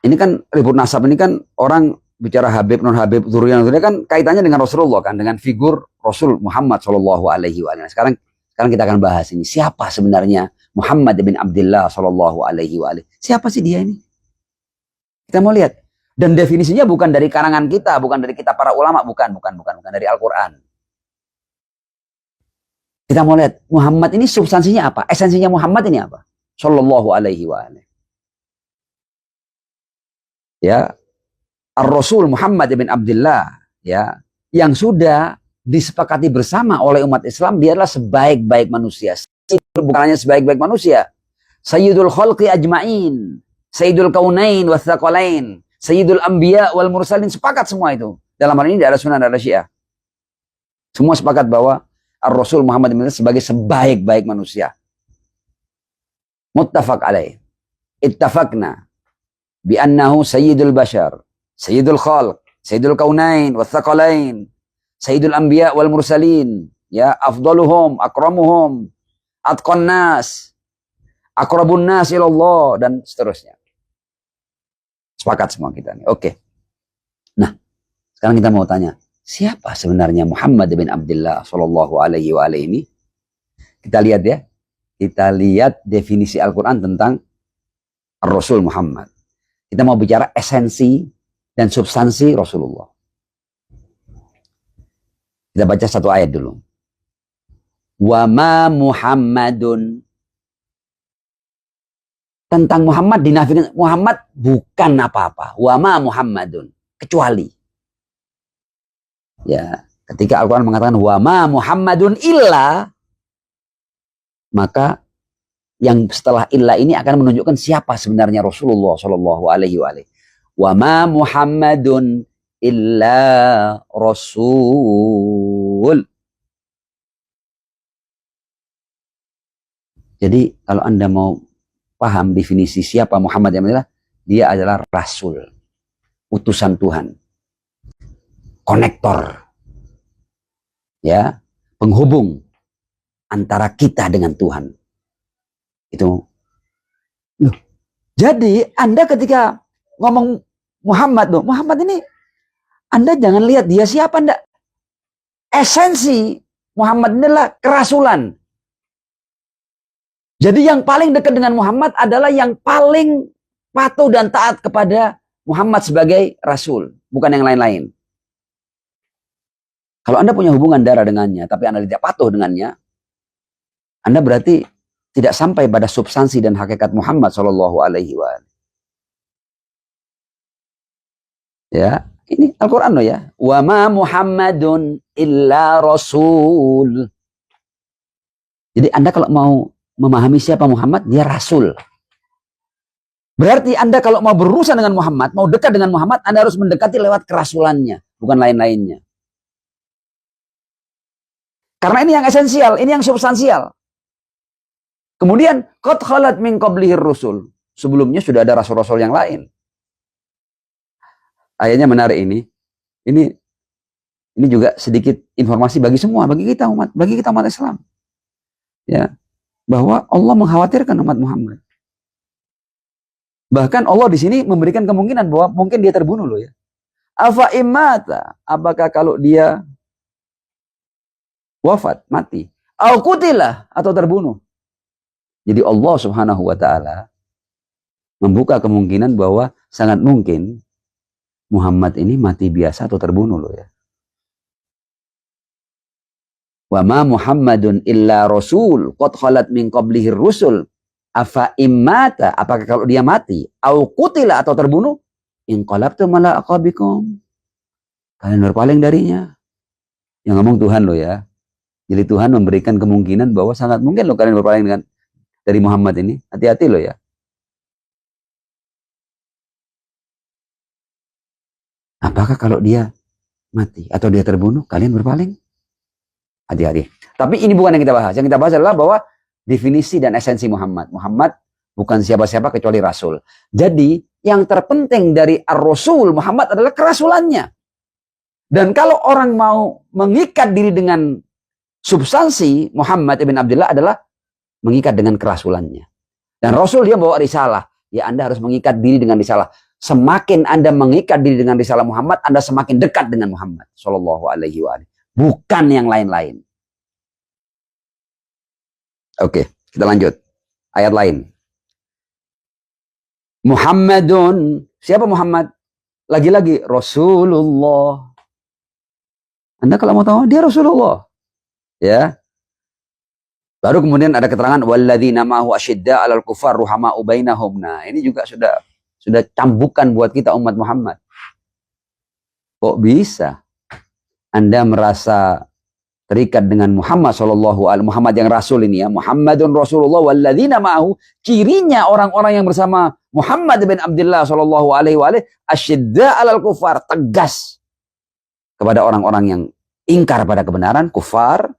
ini kan ribut nasab ini kan orang bicara Habib non Habib Zuriyah kan kaitannya dengan Rasulullah kan, dengan figur Rasul Muhammad Shallallahu Alaihi Wasallam. Sekarang kita akan bahas ini siapa sebenarnya Muhammad bin Abdullah Shallallahu Alaihi Wasallam. Siapa sih dia ini? Kita mau lihat. Dan definisinya bukan dari karangan kita, bukan dari kita para ulama, bukan dari Al-Quran. Kita mau lihat Muhammad ini substansinya apa? Esensinya Muhammad ini apa? Shallallahu Alaihi Wasallam. Ya, Ar-Rasul Muhammad bin Abdullah ya, yang sudah disepakati bersama oleh umat Islam, dia adalah sebaik-baik manusia. Bukan hanya sebaik-baik manusia, Sayyidul Khalqi Ajma'in, Sayyidul Kaunain Wathaqalain, Sayyidul Anbiya wal Mursalin, sepakat semua itu. Dalam hal ini tidak ada Sunnah, tidak ada Syiah. Semua sepakat bahwa Ar-Rasul Muhammad bin Abdullah sebagai sebaik-baik manusia. Muttafaq alaih. Ittafaqna bi annahu Sayyidul Bashar, Sayyidul Khalq, Sayyidul Kaunain Wathaqalain, Sayyidul Anbiya wal Mursalin, ya, afdaluhum, akramuhum, atqan nas, akrabun nas ilallah, dan seterusnya. Sepakat semua kita nih. Oke. Nah, sekarang kita mau tanya, siapa sebenarnya Muhammad bin Abdullah sallallahu alaihi wa alihi ini? Kita lihat ya. Kita lihat definisi Al-Quran tentang Rasul Muhammad. Kita mau bicara esensi dan substansi Rasulullah. Kita baca satu ayat dulu. Wa ma Muhammadun. Tentang Muhammad dinafikan, Muhammad bukan apa-apa. Wa ma Muhammadun. Kecuali. Ya, ketika Al-Quran mengatakan wa ma Muhammadun illa, maka yang setelah illa ini akan menunjukkan siapa sebenarnya Rasulullah Shallallahu Alaihi Wasallam. Wa ma Muhammadun illa Rasul. Jadi kalau Anda mau paham definisi siapa Muhammad yang adalah, dia adalah Rasul, utusan Tuhan, konektor, ya, penghubung antara kita dengan Tuhan. Itu. Loh. Jadi Anda ketika ngomong Muhammad, loh, Muhammad ini Anda jangan lihat dia siapa, Anda. Esensi Muhammad ini adalah kerasulan. Jadi yang paling dekat dengan Muhammad adalah yang paling patuh dan taat kepada Muhammad sebagai Rasul, bukan yang lain-lain. Kalau Anda punya hubungan darah dengannya, tapi Anda tidak patuh dengannya, Anda berarti tidak sampai pada substansi dan hakikat Muhammad Shallallahu Alaihi Wasallam. Ya, ini Al-Quran loh ya. Wa ma Muhammadun illa Rasul. Jadi Anda kalau mau memahami siapa Muhammad, dia Rasul. Berarti Anda kalau mau berurusan dengan Muhammad, mau dekat dengan Muhammad, Anda harus mendekati lewat kerasulannya, bukan lain-lainnya. Karena ini yang esensial, ini yang substansial. Kemudian, qad khalat min qablihir rusul. Sebelumnya sudah ada rasul-rasul yang lain. Ayatnya menarik ini. Ini juga sedikit informasi bagi semua, bagi kita umat Islam. Ya, bahwa Allah mengkhawatirkan umat Muhammad. Bahkan Allah di sini memberikan kemungkinan bahwa mungkin dia terbunuh loh ya. Afa imata, apakah kalau dia wafat, mati, au kutilah, atau terbunuh. Jadi Allah Subhanahu wa taala membuka kemungkinan bahwa sangat mungkin Muhammad ini mati biasa atau terbunuh loh ya. Wa ma Muhammadun illa rasul qad khalat min qablihi rusul afa immata, apakah kalau dia mati au qutila atau terbunuh inqalabtum ala aqabikum, kalian berpaling darinya. Yang ngomong Tuhan loh ya. Jadi Tuhan memberikan kemungkinan bahwa sangat mungkin loh kalian berpaling dari Muhammad ini. Hati-hati loh ya. Apakah kalau dia mati atau dia terbunuh kalian berpaling? Hati-hati. Tapi ini bukan yang kita bahas. Yang kita bahas adalah bahwa definisi dan esensi Muhammad. Muhammad bukan siapa-siapa kecuali Rasul. Jadi yang terpenting dari Ar-Rasul Muhammad adalah kerasulannya. Dan kalau orang mau mengikat diri dengan substansi Muhammad ibn Abdullah adalah mengikat dengan kerasulannya. Dan Rasul dia bawa risalah. Ya Anda harus mengikat diri dengan risalah. Semakin Anda mengikat diri dengan risalah Muhammad, Anda semakin dekat dengan Muhammad Sallallahu Alaihi Wasallam. Bukan yang lain-lain. Oke, kita lanjut. Ayat lain. Muhammadun. Siapa Muhammad? Lagi-lagi Rasulullah. Anda kalau mau tahu, dia Rasulullah. Ya. Baru kemudian ada keterangan walladzina ma'ahu asyidda 'alal kufar ruhama'u bainahum. Nah, ini juga sudah cambukan buat kita umat Muhammad. Kok bisa Anda merasa terikat dengan Muhammad sallallahu alaihi Muhammad yang Rasul ini ya, Muhammadun Rasulullah walladzina ma'ahu, cirinya orang-orang yang bersama Muhammad bin Abdullah sallallahu alaihi wa alihi asyidda 'alal kufar, tegas kepada orang-orang yang ingkar pada kebenaran, kufar,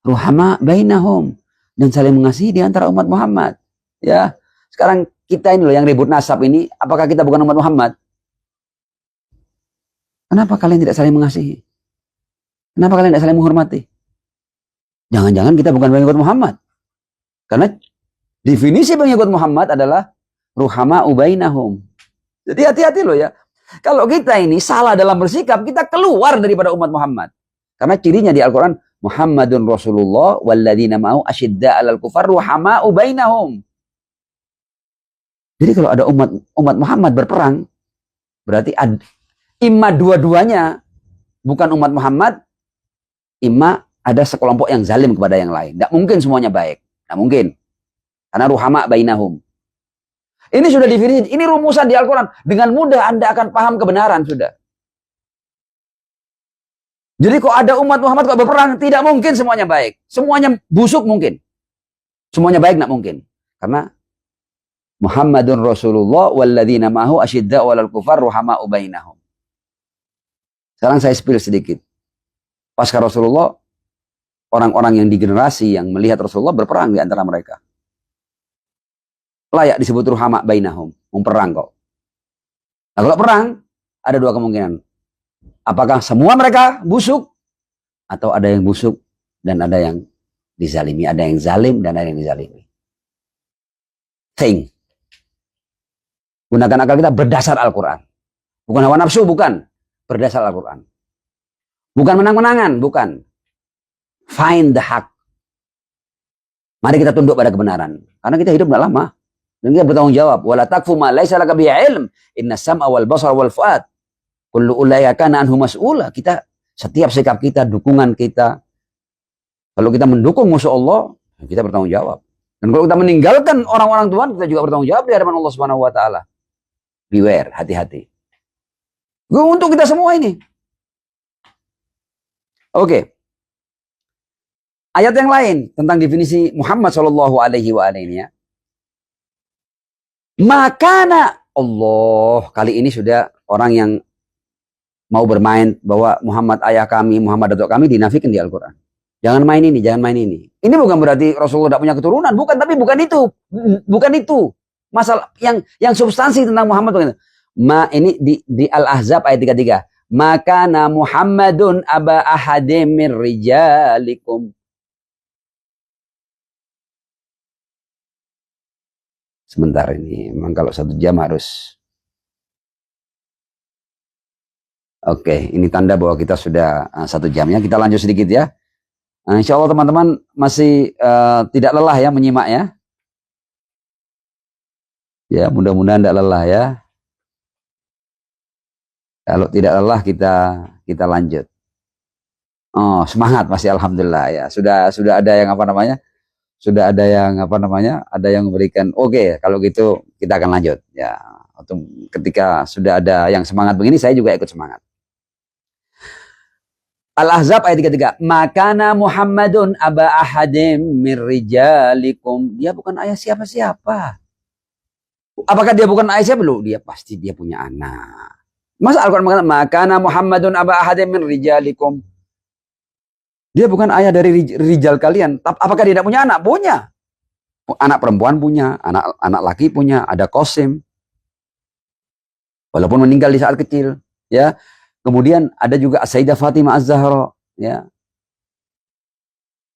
ruhama bainahum, dan saling mengasihi di antara umat Muhammad. Ya, sekarang kita ini loh yang ribut nasab ini, apakah kita bukan umat Muhammad? Kenapa kalian tidak saling mengasihi? Kenapa kalian tidak saling menghormati? Jangan-jangan kita bukan pengikut Muhammad. Karena definisi pengikut Muhammad adalah ruhama bainahum. Jadi hati-hati loh ya. Kalau kita ini salah dalam bersikap, kita keluar daripada umat Muhammad. Karena cirinya di Al-Quran, Muhammadun Rasulullah walladzina ma'ahu asyidda 'alal kufar ruhama'u bainahum. Jadi kalau ada umat Muhammad berperang, berarti imma dua-duanya bukan umat Muhammad, imma ada sekelompok yang zalim kepada yang lain. Tidak mungkin semuanya baik. Tidak mungkin. Karena ruhama bainahum. Ini sudah definisi. Ini rumusan di Al-Quran. Dengan mudah Anda akan paham kebenaran sudah. Jadi kok ada umat Muhammad kok berperang, tidak mungkin semuanya baik. Semuanya busuk mungkin. Semuanya baik tidak mungkin. Karena Muhammadun Rasulullah walladzina ma'ahu asyidda 'alal kufar ruhama'u bainahum. Sekarang saya spill sedikit. Pasca Rasulullah, orang-orang yang di generasi yang melihat Rasulullah berperang di antara mereka. Layak disebut ruhama bainahum, memperang kok. Nah kalau perang, ada dua kemungkinan. Apakah semua mereka busuk, atau ada yang busuk dan ada yang dizalimi, ada yang zalim dan ada yang dizalimi. Think. Gunakan akal kita berdasar Al-Quran. Bukan hawa nafsu, bukan. Berdasar Al-Quran. Bukan menang-menangan, bukan. Find the haq. Mari kita tunduk pada kebenaran. Karena kita hidup tidak lama. Dan kita bertanggung jawab. Wala takfu ma laisa laka bihi ilm. Inna sam'a wal basar wal fuad. Kullu ulaika kana anhu mas'ula. Kita, setiap sikap kita, dukungan kita. Kalau kita mendukung musuh Allah, kita bertanggung jawab. Dan kalau kita meninggalkan orang-orang Tuhan, kita juga bertanggung jawab di hadapan Allah Subhanahu wa taala. Beware, hati-hati. Untuk kita semua ini. Oke. Ayat yang lain tentang definisi Muhammad sallallahu alaihi wa alihi ya. Makana Allah, kali ini sudah orang yang mau bermain bahwa Muhammad ayah kami, Muhammad datuk kami dinafikan di Al-Quran. Jangan main ini, jangan main ini. Ini bukan berarti Rasulullah tidak punya keturunan, bukan, tapi bukan itu. Bukan itu. Masalah yang substansi tentang Muhammad begitu. Ini di Al-Ahzab ayat 33. Makana Muhammadun aba ahadim min rijalikum. Sebentar ini, memang kalau 1 jam harus. Oke, ini tanda bahwa kita sudah 1 jamnya. Kita lanjut sedikit ya. Insya Allah teman-teman masih tidak lelah ya menyimak ya. Ya, mudah-mudahan tidak lelah ya. Kalau tidak lelah kita lanjut. Oh, semangat masih alhamdulillah ya. Sudah ada yang apa namanya? Sudah ada yang apa namanya? Ada yang memberikan oke, kalau gitu kita akan lanjut ya. Ketika sudah ada yang semangat begini, saya juga ikut semangat. Al-Ahzab ayat 33. Makana Muhammadun aba ahadim min rijalikum. Dia bukan ayah siapa-siapa. Apakah dia bukan ayah siapa? Belum, dia pasti dia punya anak. Masa Al-Quran mengatakan makana Muhammadun aba ahadim min rijalikum. Dia bukan ayah dari rijal kalian. Apakah dia tidak punya anak? Punya. Anak perempuan punya, anak laki punya, ada Qasim. Walaupun meninggal di saat kecil, ya. Kemudian ada juga Sayyidah Fatimah Az-Zahra, ya.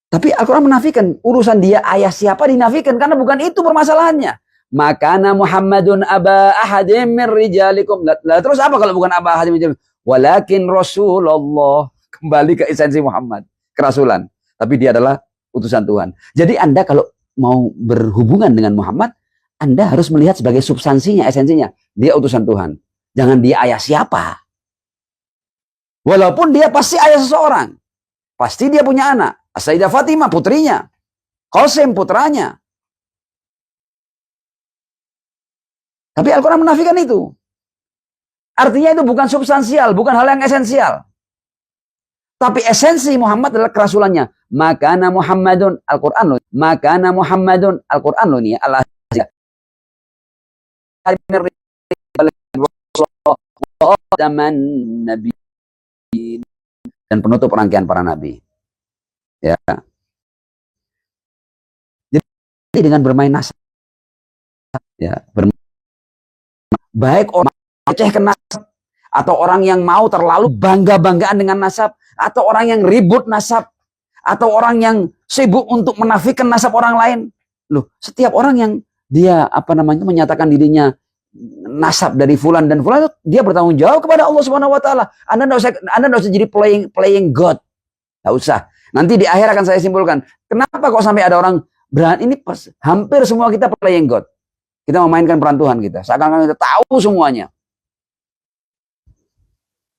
Tapi Al-Quran menafikan urusan dia ayah siapa dinafikan karena bukan itu permasalahannya. Makana Muhammadun aba ahadim min rijalikum. Lah terus apa kalau bukan aba ahadim min rijalikum? Walakin Rasulullah. Kembali ke esensi Muhammad, kerasulan. Tapi dia adalah utusan Tuhan. Jadi Anda kalau mau berhubungan dengan Muhammad, Anda harus melihat sebagai substansinya, esensinya. Dia utusan Tuhan. Jangan dia ayah siapa. Walaupun dia pasti ayah seseorang. Pasti dia punya anak. Sayyidah Fatimah putrinya. Qasim putranya. Tapi Al-Quran menafikan itu. Artinya itu bukan substansial, bukan hal yang esensial. Tapi esensi Muhammad adalah kerasulannya. Makana Muhammadun Al-Quran loh. Makana Muhammadun Al-Quran loh nih. Zaman Nabi dan penutup rangkaian para nabi. Ya. Jadi dengan bermain nasab, ya, baik orang recehkan nasab atau orang yang mau terlalu bangga-banggaan dengan nasab atau orang yang ribut nasab atau orang yang sibuk untuk menafikan nasab orang lain. Loh, setiap orang yang dia apa namanya menyatakan dirinya nasab dari fulan dan fulan, dia bertanggung jawab kepada Allah Subhanahu wa taala. Anda enggak usah jadi playing God. Enggak usah. Nanti di akhir akan saya simpulkan, kenapa kok sampai ada orang berani ini hampir semua kita playing God. Kita memainkan peran Tuhan kita. Seakan-akan kita tahu semuanya.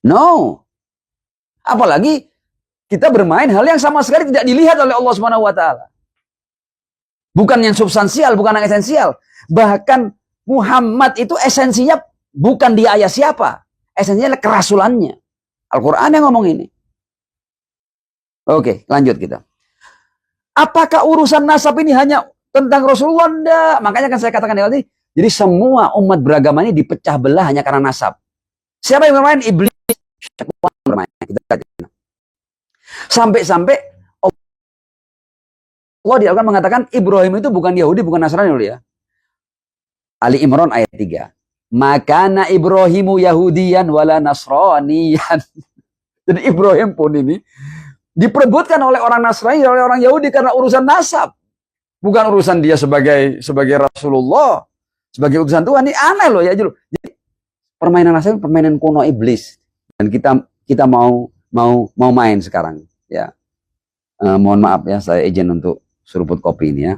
No. Apalagi kita bermain hal yang sama sekali tidak dilihat oleh Allah Subhanahu wa taala. Bukan yang substansial, bukan yang esensial. Bahkan Muhammad itu esensinya bukan dia ayah siapa. Esensinya adalah kerasulannya. Al-Quran yang ngomong ini. Oke, lanjut kita. Apakah urusan nasab ini hanya tentang Rasulullah? Enggak. Makanya kan saya katakan tadi. Jadi semua umat beragama ini dipecah belah hanya karena nasab. Siapa yang bermain? Iblis. Sampai-sampai Allah di Al-Quran mengatakan Ibrahim itu bukan Yahudi, bukan Nasrani loh ya. Ali Imran ayat 3. Makana Ibrahimu Yahudiyan wala Nasraniyan. Jadi Ibrahim pun ini diperebutkan oleh orang Nasrani, oleh orang Yahudi karena urusan nasab. Bukan urusan dia sebagai Rasulullah, sebagai utusan Tuhan. Ini aneh loh ya. Jadi permainan nasab, permainan kuno iblis. Dan kita mau main sekarang ya. Mohon maaf ya, saya izin untuk seruput kopi ini ya.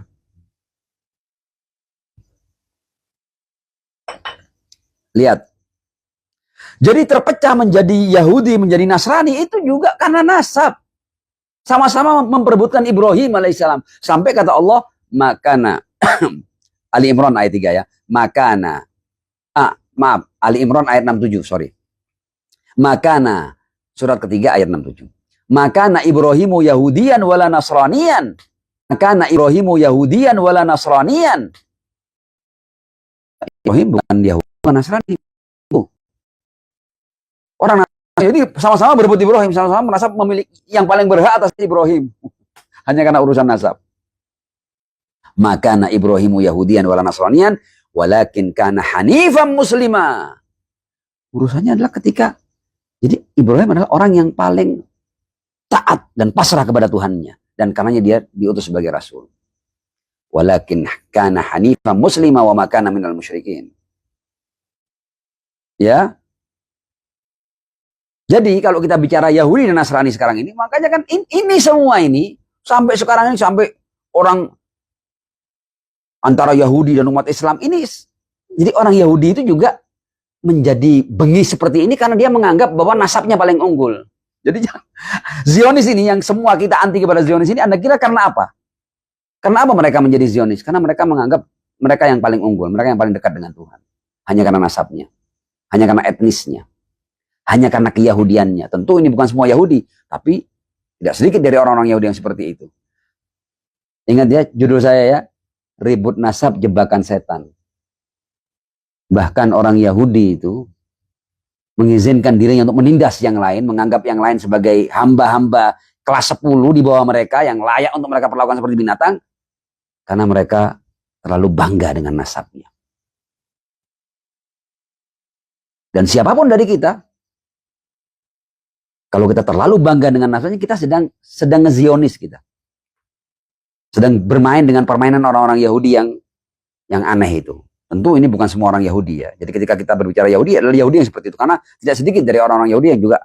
Lihat. Jadi terpecah menjadi Yahudi, menjadi Nasrani itu juga karena nasab. Sama-sama memperebutkan Ibrahim alaihissalam. Sampai kata Allah, makana. Ali Imran ayat 3 ya. Makana. Maaf, Ali Imran ayat 67, sorry. Makana. Surat ketiga ayat 67. Makana Ibrahimu Yahudiyan wala Nasraniyan. Makana Ibrahimu Yahudiyan wala Nasraniyan. Ibrahim bukan Yahudi. Nasrani. Orang Nasrani ini sama-sama berebut Ibrahim, sama-sama merasa memiliki yang paling berhak atas Ibrahim. Hanya karena urusan nasab. Maka na Ibrahimu Yahudian wala Nasranian, walakin kana hanifan muslima. Urusannya adalah ketika, jadi Ibrahim adalah orang yang paling taat dan pasrah kepada Tuhannya. Dan karenanya dia diutus sebagai Rasul. walakin kana hanifan muslima wa ma kana minal musyrikin. Ya. Jadi kalau kita bicara Yahudi dan Nasrani sekarang ini, makanya kan ini semua ini sampai sekarang ini sampai orang antara Yahudi dan umat Islam ini, jadi orang Yahudi itu juga menjadi bengis seperti ini karena dia menganggap bahwa nasabnya paling unggul. Jadi Zionis ini yang semua kita anti kepada Zionis ini, Anda kira karena apa? Karena apa mereka menjadi Zionis? Karena mereka menganggap mereka yang paling unggul, mereka yang paling dekat dengan Tuhan. Hanya karena nasabnya, hanya karena etnisnya, hanya karena keyahudiannya. Tentu ini bukan semua Yahudi, tapi tidak sedikit dari orang-orang Yahudi yang seperti itu. Ingat ya, judul saya ya, ribut nasab jebakan setan. Bahkan orang Yahudi itu mengizinkan dirinya untuk menindas yang lain, menganggap yang lain sebagai hamba-hamba kelas 10 di bawah mereka yang layak untuk mereka perlakukan seperti binatang, karena mereka terlalu bangga dengan nasabnya. Dan siapapun dari kita, kalau kita terlalu bangga dengan nasabnya, kita sedang ngezionis kita. Sedang bermain dengan permainan orang-orang Yahudi yang aneh itu. Tentu ini bukan semua orang Yahudi ya. Jadi ketika kita berbicara Yahudi, adalah Yahudi yang seperti itu. Karena tidak sedikit dari orang-orang Yahudi yang juga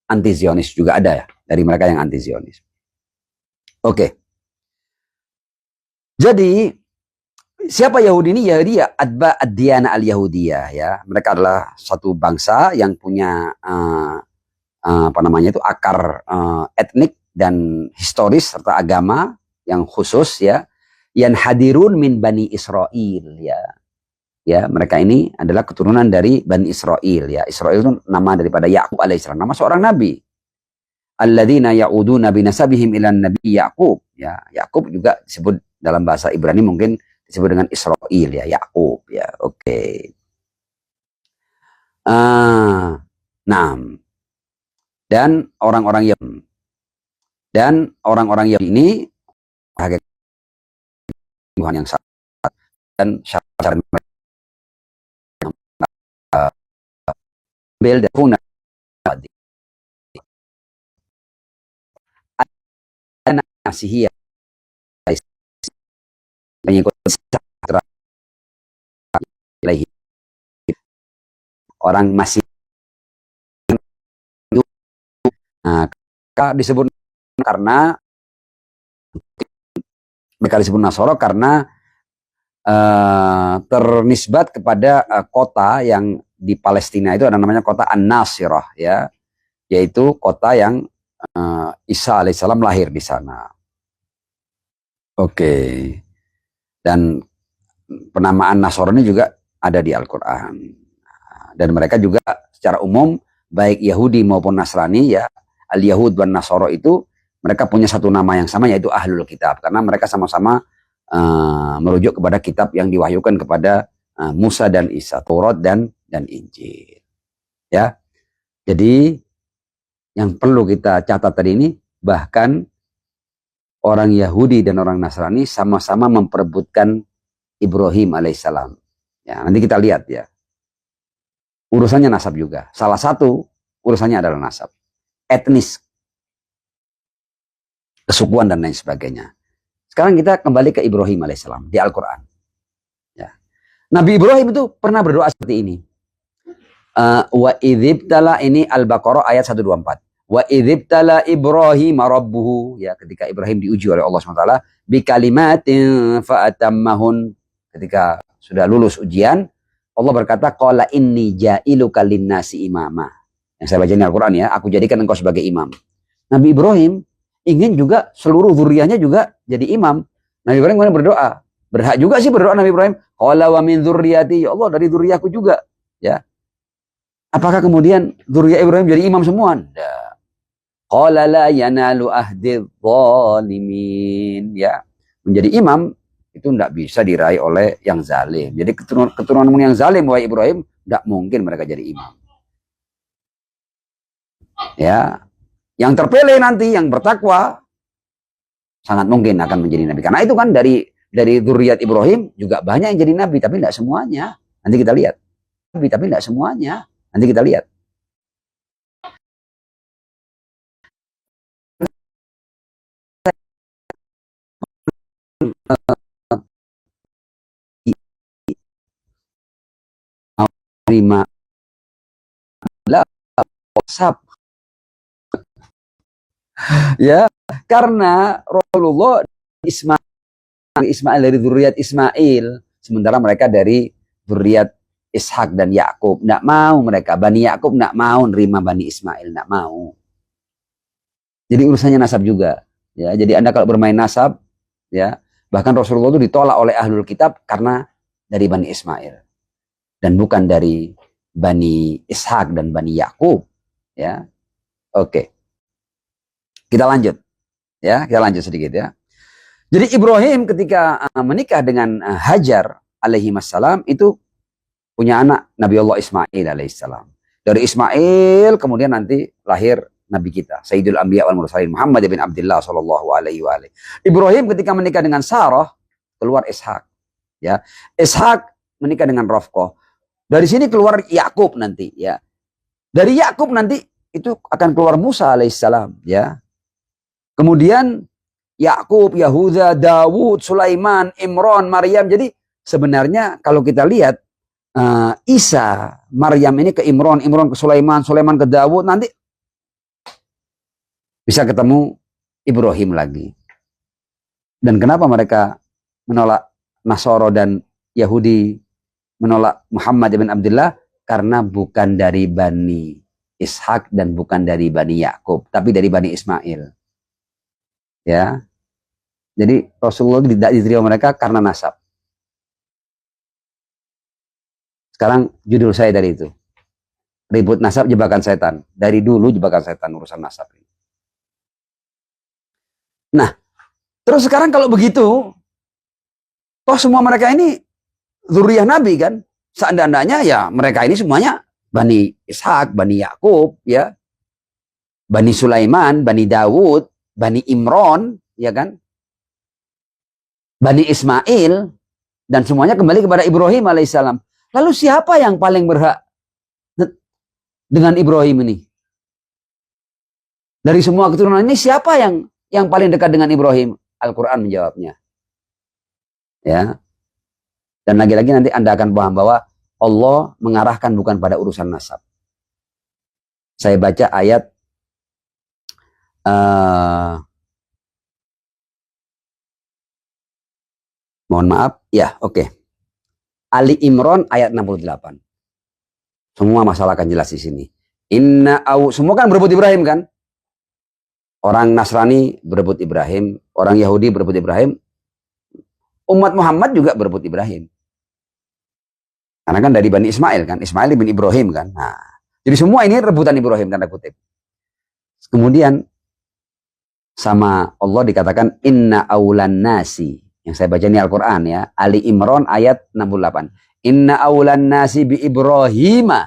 anti-Zionis. Juga ada ya, dari mereka yang anti-Zionis. Oke. Jadi, siapa Yahudi ini? Yahudi ya, Adba Ad-Diyana Al-Yahudiyah ya. Mereka adalah satu bangsa yang punya akar etnik dan historis serta agama yang khusus ya. Yang hadirun min Bani Israel ya. Ya, mereka ini adalah keturunan dari Bani Israel ya. Israel itu nama daripada Yakub alaihissalam, nama seorang nabi. Alladzina ya'uduna binasabihim ilan nabi Yakub ya. Yakub juga disebut dalam bahasa Ibrani mungkin disebut dengan Israel ya, Yakub ya. Oke. Nah, dan orang-orang Yahudi ini Tuhan yang satu dan syarat bel dan funa nasihi mengikut orang masih disebut karena mereka disebut Nasoro karena ternisbat kepada kota yang di Palestina itu ada namanya kota An-Nasirah ya, yaitu kota yang Isa alaihissalam lahir di sana. Oke. Dan penamaan Nasrani juga ada di Al-Quran. Dan mereka juga secara umum baik Yahudi maupun Nasrani ya, Al-Yahud dan Nasoro itu mereka punya satu nama yang sama yaitu Ahlul Kitab karena mereka sama-sama merujuk kepada kitab yang diwahyukan kepada Musa dan Isa, Taurat dan Injil. Ya. Jadi yang perlu kita catat tadi ini, bahkan orang Yahudi dan orang Nasrani sama-sama memperebutkan Ibrahim alaihissalam. Ya, nanti kita lihat ya. Urusannya nasab juga. Salah satu urusannya adalah nasab. Etnis, kesukuan dan lain sebagainya. Sekarang kita kembali ke Ibrahim alaihissalam di Al-Quran. Ya. Nabi Ibrahim itu pernah berdoa seperti ini. Wa idzibtala ini Al-Baqarah ayat 124. Wa idzibtala Ibrahim rabbuhu ya, ketika Ibrahim diuji oleh Allah SWT bi kalimatin fa'atammahun, ketika sudah lulus ujian Allah berkata qala inni ja'iluka linnasi imama. Yang saya baca di Al-Quran ya, aku jadikan engkau sebagai imam. Nabi Ibrahim ingin juga seluruh zuriyahnya juga jadi imam. Nabi Ibrahim kemudian berdoa. Berhak juga sih berdoa Nabi Ibrahim. Qala wa min dzurriyyati, ya Allah dari zuriyahku juga. Ya. Apakah kemudian zuriyah Ibrahim jadi imam semua? Tidak. Qala la yanalu ahdi dzalimin. Ya. Menjadi imam itu tidak bisa diraih oleh yang zalim. Jadi keturunan yang zalim wahai Ibrahim, tidak mungkin mereka jadi imam. Ya. Yang terpilih nanti yang bertakwa sangat mungkin akan menjadi nabi. Karena itu kan dari zuriat Ibrahim juga banyak yang jadi nabi, tapi tidak semuanya. Nanti kita lihat. Tapi tidak semuanya. Nanti kita lihat. nasab. Ya, karena Rasulullah Ismail dari zuriat Ismail, sementara mereka dari zuriat Ishak dan Yakub. Nggak mau mereka, Bani Yakub nggak mau nerima Bani Ismail, nggak mau. Jadi urusannya nasab juga. Ya, jadi Anda kalau bermain nasab, ya, bahkan Rasulullah itu ditolak oleh ahlul kitab karena dari Bani Ismail dan bukan dari Bani Ishak dan Bani Yakub. Ya, oke. Kita lanjut. Ya, kita lanjut sedikit ya. Jadi Ibrahim ketika menikah dengan Hajar alaihi wassalam itu punya anak Nabi Allah Ismail alaihissalam. Dari Ismail kemudian nanti lahir Nabi kita, Sayyidul Anbiya wal Mursalin Muhammad bin Abdullah sallallahu alaihi wa alihi. Ibrahim ketika menikah dengan Sarah keluar Ishak. Ya, Ishak menikah dengan Rafqah. Dari sini keluar Yakub nanti. Ya, dari Yakub nanti itu akan keluar Musa alaihissalam. Ya. Kemudian Yakub, Yahuda, Dawud, Sulaiman, Imran, Maryam. Jadi sebenarnya kalau kita lihat Isa, Maryam ini ke Imran, Imran ke Sulaiman, Sulaiman ke Dawud, nanti bisa ketemu Ibrahim lagi. Dan kenapa mereka menolak Nasoro dan Yahudi, menolak Muhammad bin Abdullah? Karena bukan dari Bani Ishak dan bukan dari Bani Yakub, tapi dari Bani Ismail. Ya, jadi Rasulullah tidak diterima mereka karena nasab. Sekarang judul saya dari itu, ribut nasab jebakan setan. Dari dulu jebakan setan urusan nasab ini. Nah, terus sekarang kalau begitu, toh semua mereka ini zuriyah Nabi kan? Seandainya ya mereka ini semuanya Bani Ishak, Bani Yakub, ya, Bani Sulaiman, Bani Dawud, Bani Imran, ya kan? Bani Ismail, dan semuanya kembali kepada Ibrahim alaihissalam. Lalu siapa yang paling berhak dengan Ibrahim ini? Dari semua keturunan ini siapa yang paling dekat dengan Ibrahim? Al-Quran menjawabnya. Ya. Dan lagi-lagi nanti Anda akan paham bahwa Allah mengarahkan bukan pada urusan nasab. Saya baca ayat mohon maaf, ya, oke. Ali Imran ayat 68. Semua masalah akan jelas di sini. Semua kan berebut Ibrahim kan? Orang Nasrani berebut Ibrahim, orang Yahudi berebut Ibrahim, umat Muhammad juga berebut Ibrahim. Karena kan dari Bani Ismail kan, Ismail bin Ibrahim kan. Nah, jadi semua ini rebutan Ibrahim tanda kutip. Kemudian sama Allah dikatakan inna aulan nasi. Yang saya baca ini Al-Quran ya. Ali Imran ayat 68. Inna aulan nasi bi Ibrahima.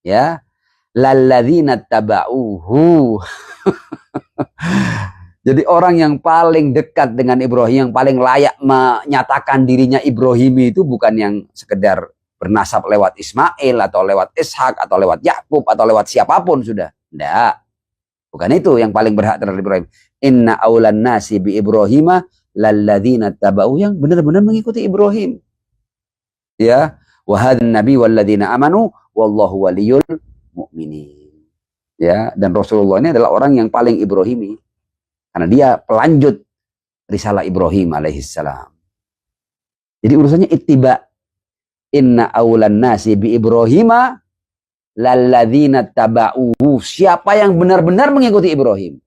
Ya. Lalladzina taba'uhu. Jadi orang yang paling dekat dengan Ibrahim, yang paling layak menyatakan dirinya Ibrahimi itu bukan yang sekedar bernasab lewat Ismail atau lewat Ishak atau lewat Yakub atau lewat siapapun sudah. Tidak. Bukan itu yang paling berhak terhadap Ibrahim. Inna aulan nasi bi Ibrahima lalladzina taba'u, yang benar-benar mengikuti Ibrahim. Ya, wa hadzal nabi walladzina amanu wallahu waliyul mu'minin. Ya, dan Rasulullah ini adalah orang yang paling Ibrahimi karena dia pelanjut risalah Ibrahim alaihissalam. Jadi urusannya ittiba. Inna aulan nasi bi Ibrahima lalladzina taba'uhu. Siapa yang benar-benar mengikuti Ibrahim?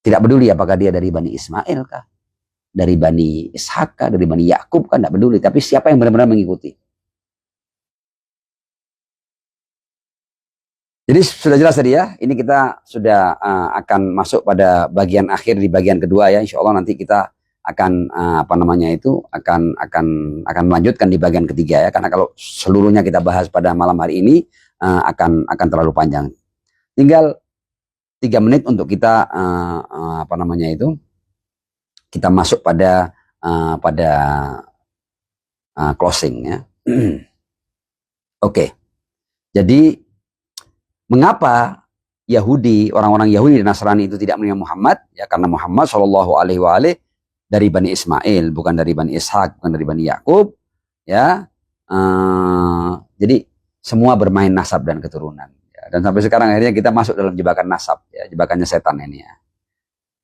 Tidak peduli apakah dia dari Bani Ismail kah, dari Bani Ishak kah, dari Bani Yakub kah, tidak peduli. Tapi siapa yang benar-benar mengikuti. Jadi sudah jelas tadi ya. Ini kita sudah akan masuk pada bagian akhir di bagian kedua ya. Insya Allah nanti kita akan akan melanjutkan di bagian ketiga ya. Karena kalau seluruhnya kita bahas pada malam hari ini akan terlalu panjang. Tinggal 3 menit untuk kita kita masuk pada closing ya. Oke. Jadi mengapa orang-orang Yahudi dan Nasrani itu tidak menerima Muhammad? Ya karena Muhammad Shallallahu Alaihi Wasallam dari Bani Ismail, bukan dari Bani Ishak, bukan dari Bani Yakub. Ya, jadi semua bermain nasab dan keturunan. Ya, dan sampai sekarang akhirnya kita masuk dalam jebakan nasab, ya, jebakannya setan ini ya.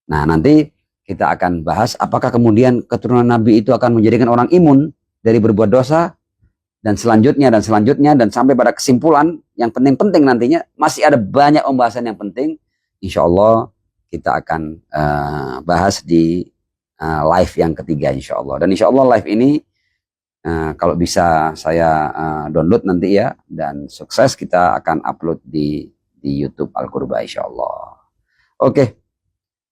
Nah, nanti kita akan bahas apakah kemudian keturunan Nabi itu akan menjadikan orang imun dari berbuat dosa, dan selanjutnya dan sampai pada kesimpulan yang penting-penting nantinya. Masih ada banyak pembahasan yang penting. Insya Allah kita akan bahas di live yang ketiga insya Allah. Dan insya Allah live ini kalau bisa saya download nanti ya, dan sukses kita akan upload di YouTube Al-Qurba insya Allah. Oke.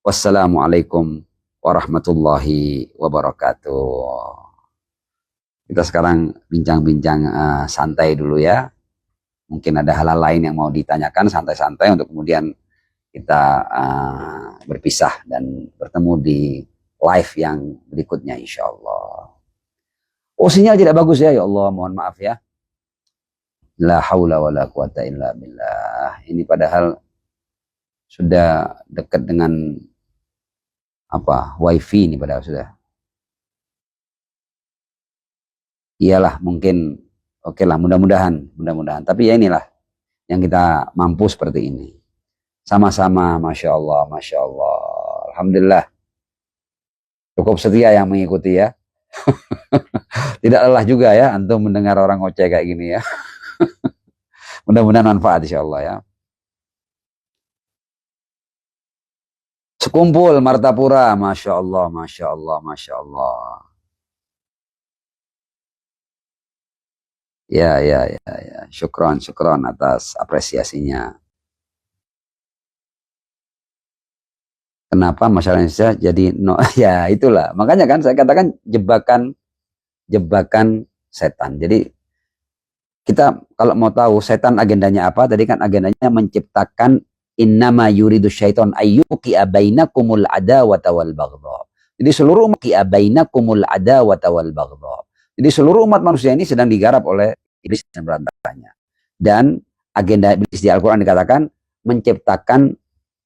Wassalamualaikum warahmatullahi wabarakatuh. Kita sekarang bincang-bincang santai dulu ya. Mungkin ada hal-hal lain yang mau ditanyakan, santai-santai, untuk kemudian kita berpisah dan bertemu di live yang berikutnya insya Allah. Oh, sinyal tidak bagus ya, ya Allah, mohon maaf ya. La haula wa la quwata illa billah. Ini padahal sudah dekat dengan wifi ini, padahal sudah. Iyalah, mungkin oke lah, mudah-mudahan. Tapi ya inilah yang kita mampu seperti ini. Sama-sama, Masya Allah, Masya Allah. Alhamdulillah. Cukup setia yang mengikuti ya. Tidak lelah juga ya antum mendengar orang ngoceh kayak gini ya. Mudah-mudahan manfaat insya Allah ya. Sekumpul Martapura, Masya Allah, Masya Allah, Masya Allah. Ya. Syukron atas apresiasinya. Kenapa masyarakat Indonesia jadi ya itulah. Makanya kan saya katakan jebakan setan. Jadi kita kalau mau tahu setan agendanya apa, tadi kan agendanya menciptakan innama yuridu syaiton ayyuqi'a bainakumul adawata wal baghdha. Jadi seluruh Jadi seluruh umat manusia ini sedang digarap oleh iblis dan berantakannya. Dan agenda iblis di Al-Quran dikatakan menciptakan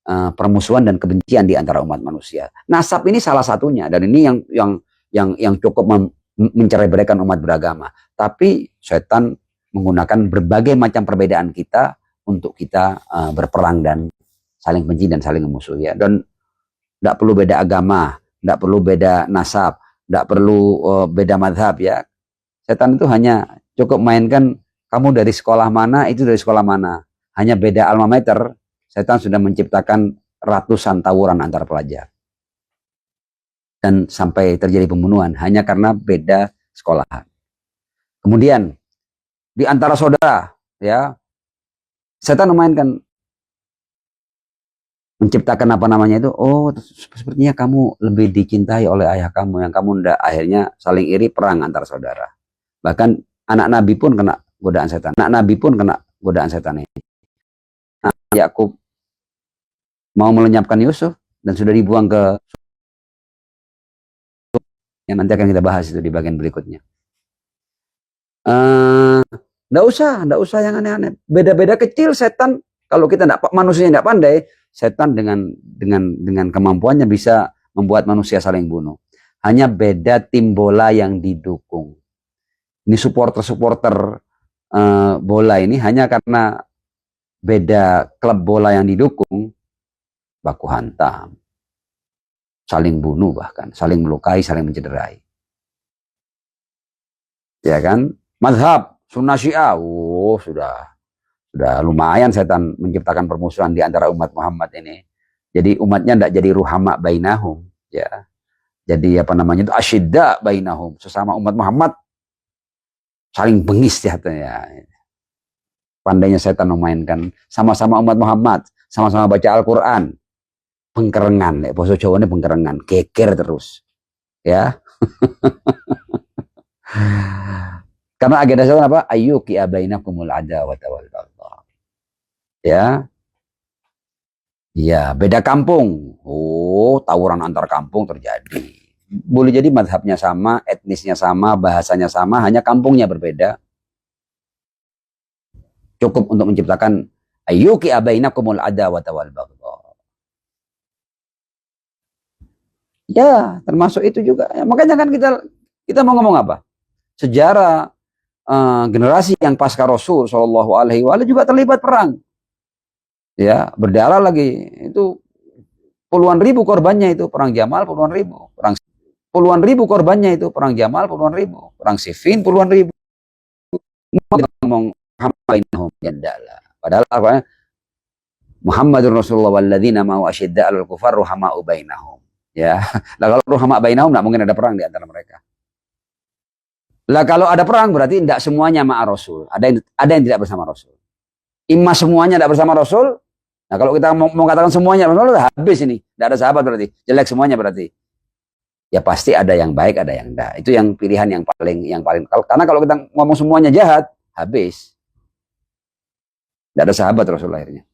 permusuhan dan kebencian di antara umat manusia. Nasab ini salah satunya, dan ini yang cukup mencerai-beraikan umat beragama. Tapi setan menggunakan berbagai macam perbedaan kita untuk kita berperang dan saling benci dan saling memusuhi. Ya. Dan tidak perlu beda agama, tidak perlu beda nasab, tidak perlu beda madhab ya. Setan itu hanya cukup mainkan kamu dari sekolah mana, itu dari sekolah mana. Hanya beda alma mater, setan sudah menciptakan ratusan tawuran antar pelajar. Dan sampai terjadi pembunuhan hanya karena beda sekolahan. Kemudian di antara saudara ya, setan memainkan, menciptakan apa namanya itu, oh sepertinya kamu lebih dicintai oleh ayah kamu yang kamu ndak, akhirnya saling iri, perang antar saudara. Bahkan anak Nabi pun kena godaan setan. Ini. Nah, Yakub mau melenyapkan Yusuf dan sudah dibuang ke, yang nanti akan kita bahas itu di bagian berikutnya. Nggak usah yang aneh-aneh. Beda-beda kecil setan. Kalau kita manusia tidak pandai, setan dengan kemampuannya bisa membuat manusia saling bunuh. Hanya beda tim bola yang didukung. Ini supporter bola ini hanya karena beda klub bola yang didukung, baku hantam, saling bunuh, bahkan saling melukai, saling mencederai. Ya kan? Mazhab Sunnah Syiah, sudah lumayan setan menciptakan permusuhan di antara umat Muhammad ini. Jadi umatnya tidak jadi ruhama bainahum, ya. Jadi apa namanya itu, asyidda bainahum, sesama umat Muhammad saling bengis ya. Pandainya setan memainkan, sama-sama umat Muhammad, sama-sama baca Al-Quran, pengkerengan, ya, bahasa Jawa ini pengkerengan, geger terus, ya. Karena agenda setan apa? Ayyuqi'a bainakumul adawata wal baghdha. Ya. Ya, beda kampung. Oh, tawuran antar kampung terjadi. Boleh jadi mazhabnya sama, etnisnya sama, bahasanya sama, hanya kampungnya berbeda. Cukup untuk menciptakan ayyuqi'a bainakumul adawata wal baghdha. Ya, termasuk itu juga. Ya, makanya kan kita mau ngomong apa? Sejarah generasi yang pasca Rasul Shallallahu Alaihi Wasallam juga terlibat perang, ya berdarah lagi. Itu puluhan ribu korbannya itu perang Jamal, puluhan ribu korbannya itu perang Jamal, puluhan ribu perang Siffin, puluhan ribu. Ngomong padahal apa? Muhammadur Rasulullah walladzina ma'u asyidda 'alal kufar ruhama'u bainahum. Ya. Lah kalau ruhama' bainahum enggak mungkin ada perang di antara mereka. Lah kalau ada perang berarti tidak semuanya ma'a Rasul. Ada yang tidak bersama Rasul. Imma semuanya tidak bersama Rasul. Nah kalau kita mau katakan semuanya Rasul, habis ini. Tidak ada sahabat berarti. Jelek semuanya berarti. Ya pasti ada yang baik, ada yang enggak. Itu yang pilihan yang paling. Karena kalau kita ngomong semuanya jahat, habis. Tidak ada sahabat Rasul akhirnya.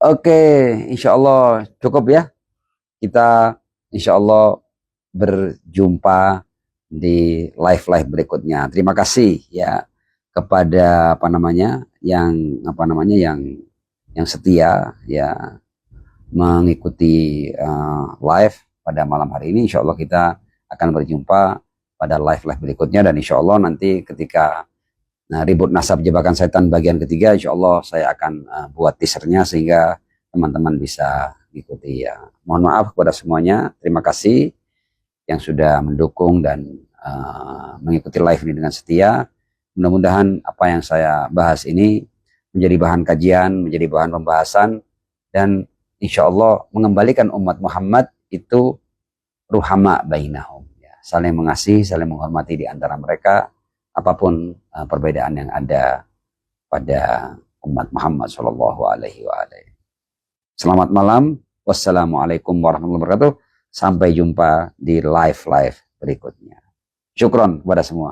Oke, insya Allah cukup ya. Kita insya Allah berjumpa di live berikutnya. Terima kasih ya kepada yang setia ya mengikuti live pada malam hari ini. Insya Allah kita akan berjumpa pada live berikutnya, dan insya Allah nanti ketika ribut nasab jebakan setan bagian ketiga, insya Allah saya akan buat teasernya sehingga teman-teman bisa ikuti ya. Mohon maaf kepada semuanya. Terima kasih yang sudah mendukung dan mengikuti live ini dengan setia. Mudah-mudahan apa yang saya bahas ini menjadi bahan kajian, menjadi bahan pembahasan, dan insya Allah mengembalikan umat Muhammad itu ruhama bainahum. Ya, saling mengasihi, saling menghormati di antara mereka, apapun perbedaan yang ada pada umat Muhammad Shallallahu Alaihi Wasallam. Selamat malam. Wassalamualaikum warahmatullahi wabarakatuh. Sampai jumpa di live berikutnya. Syukron kepada semua.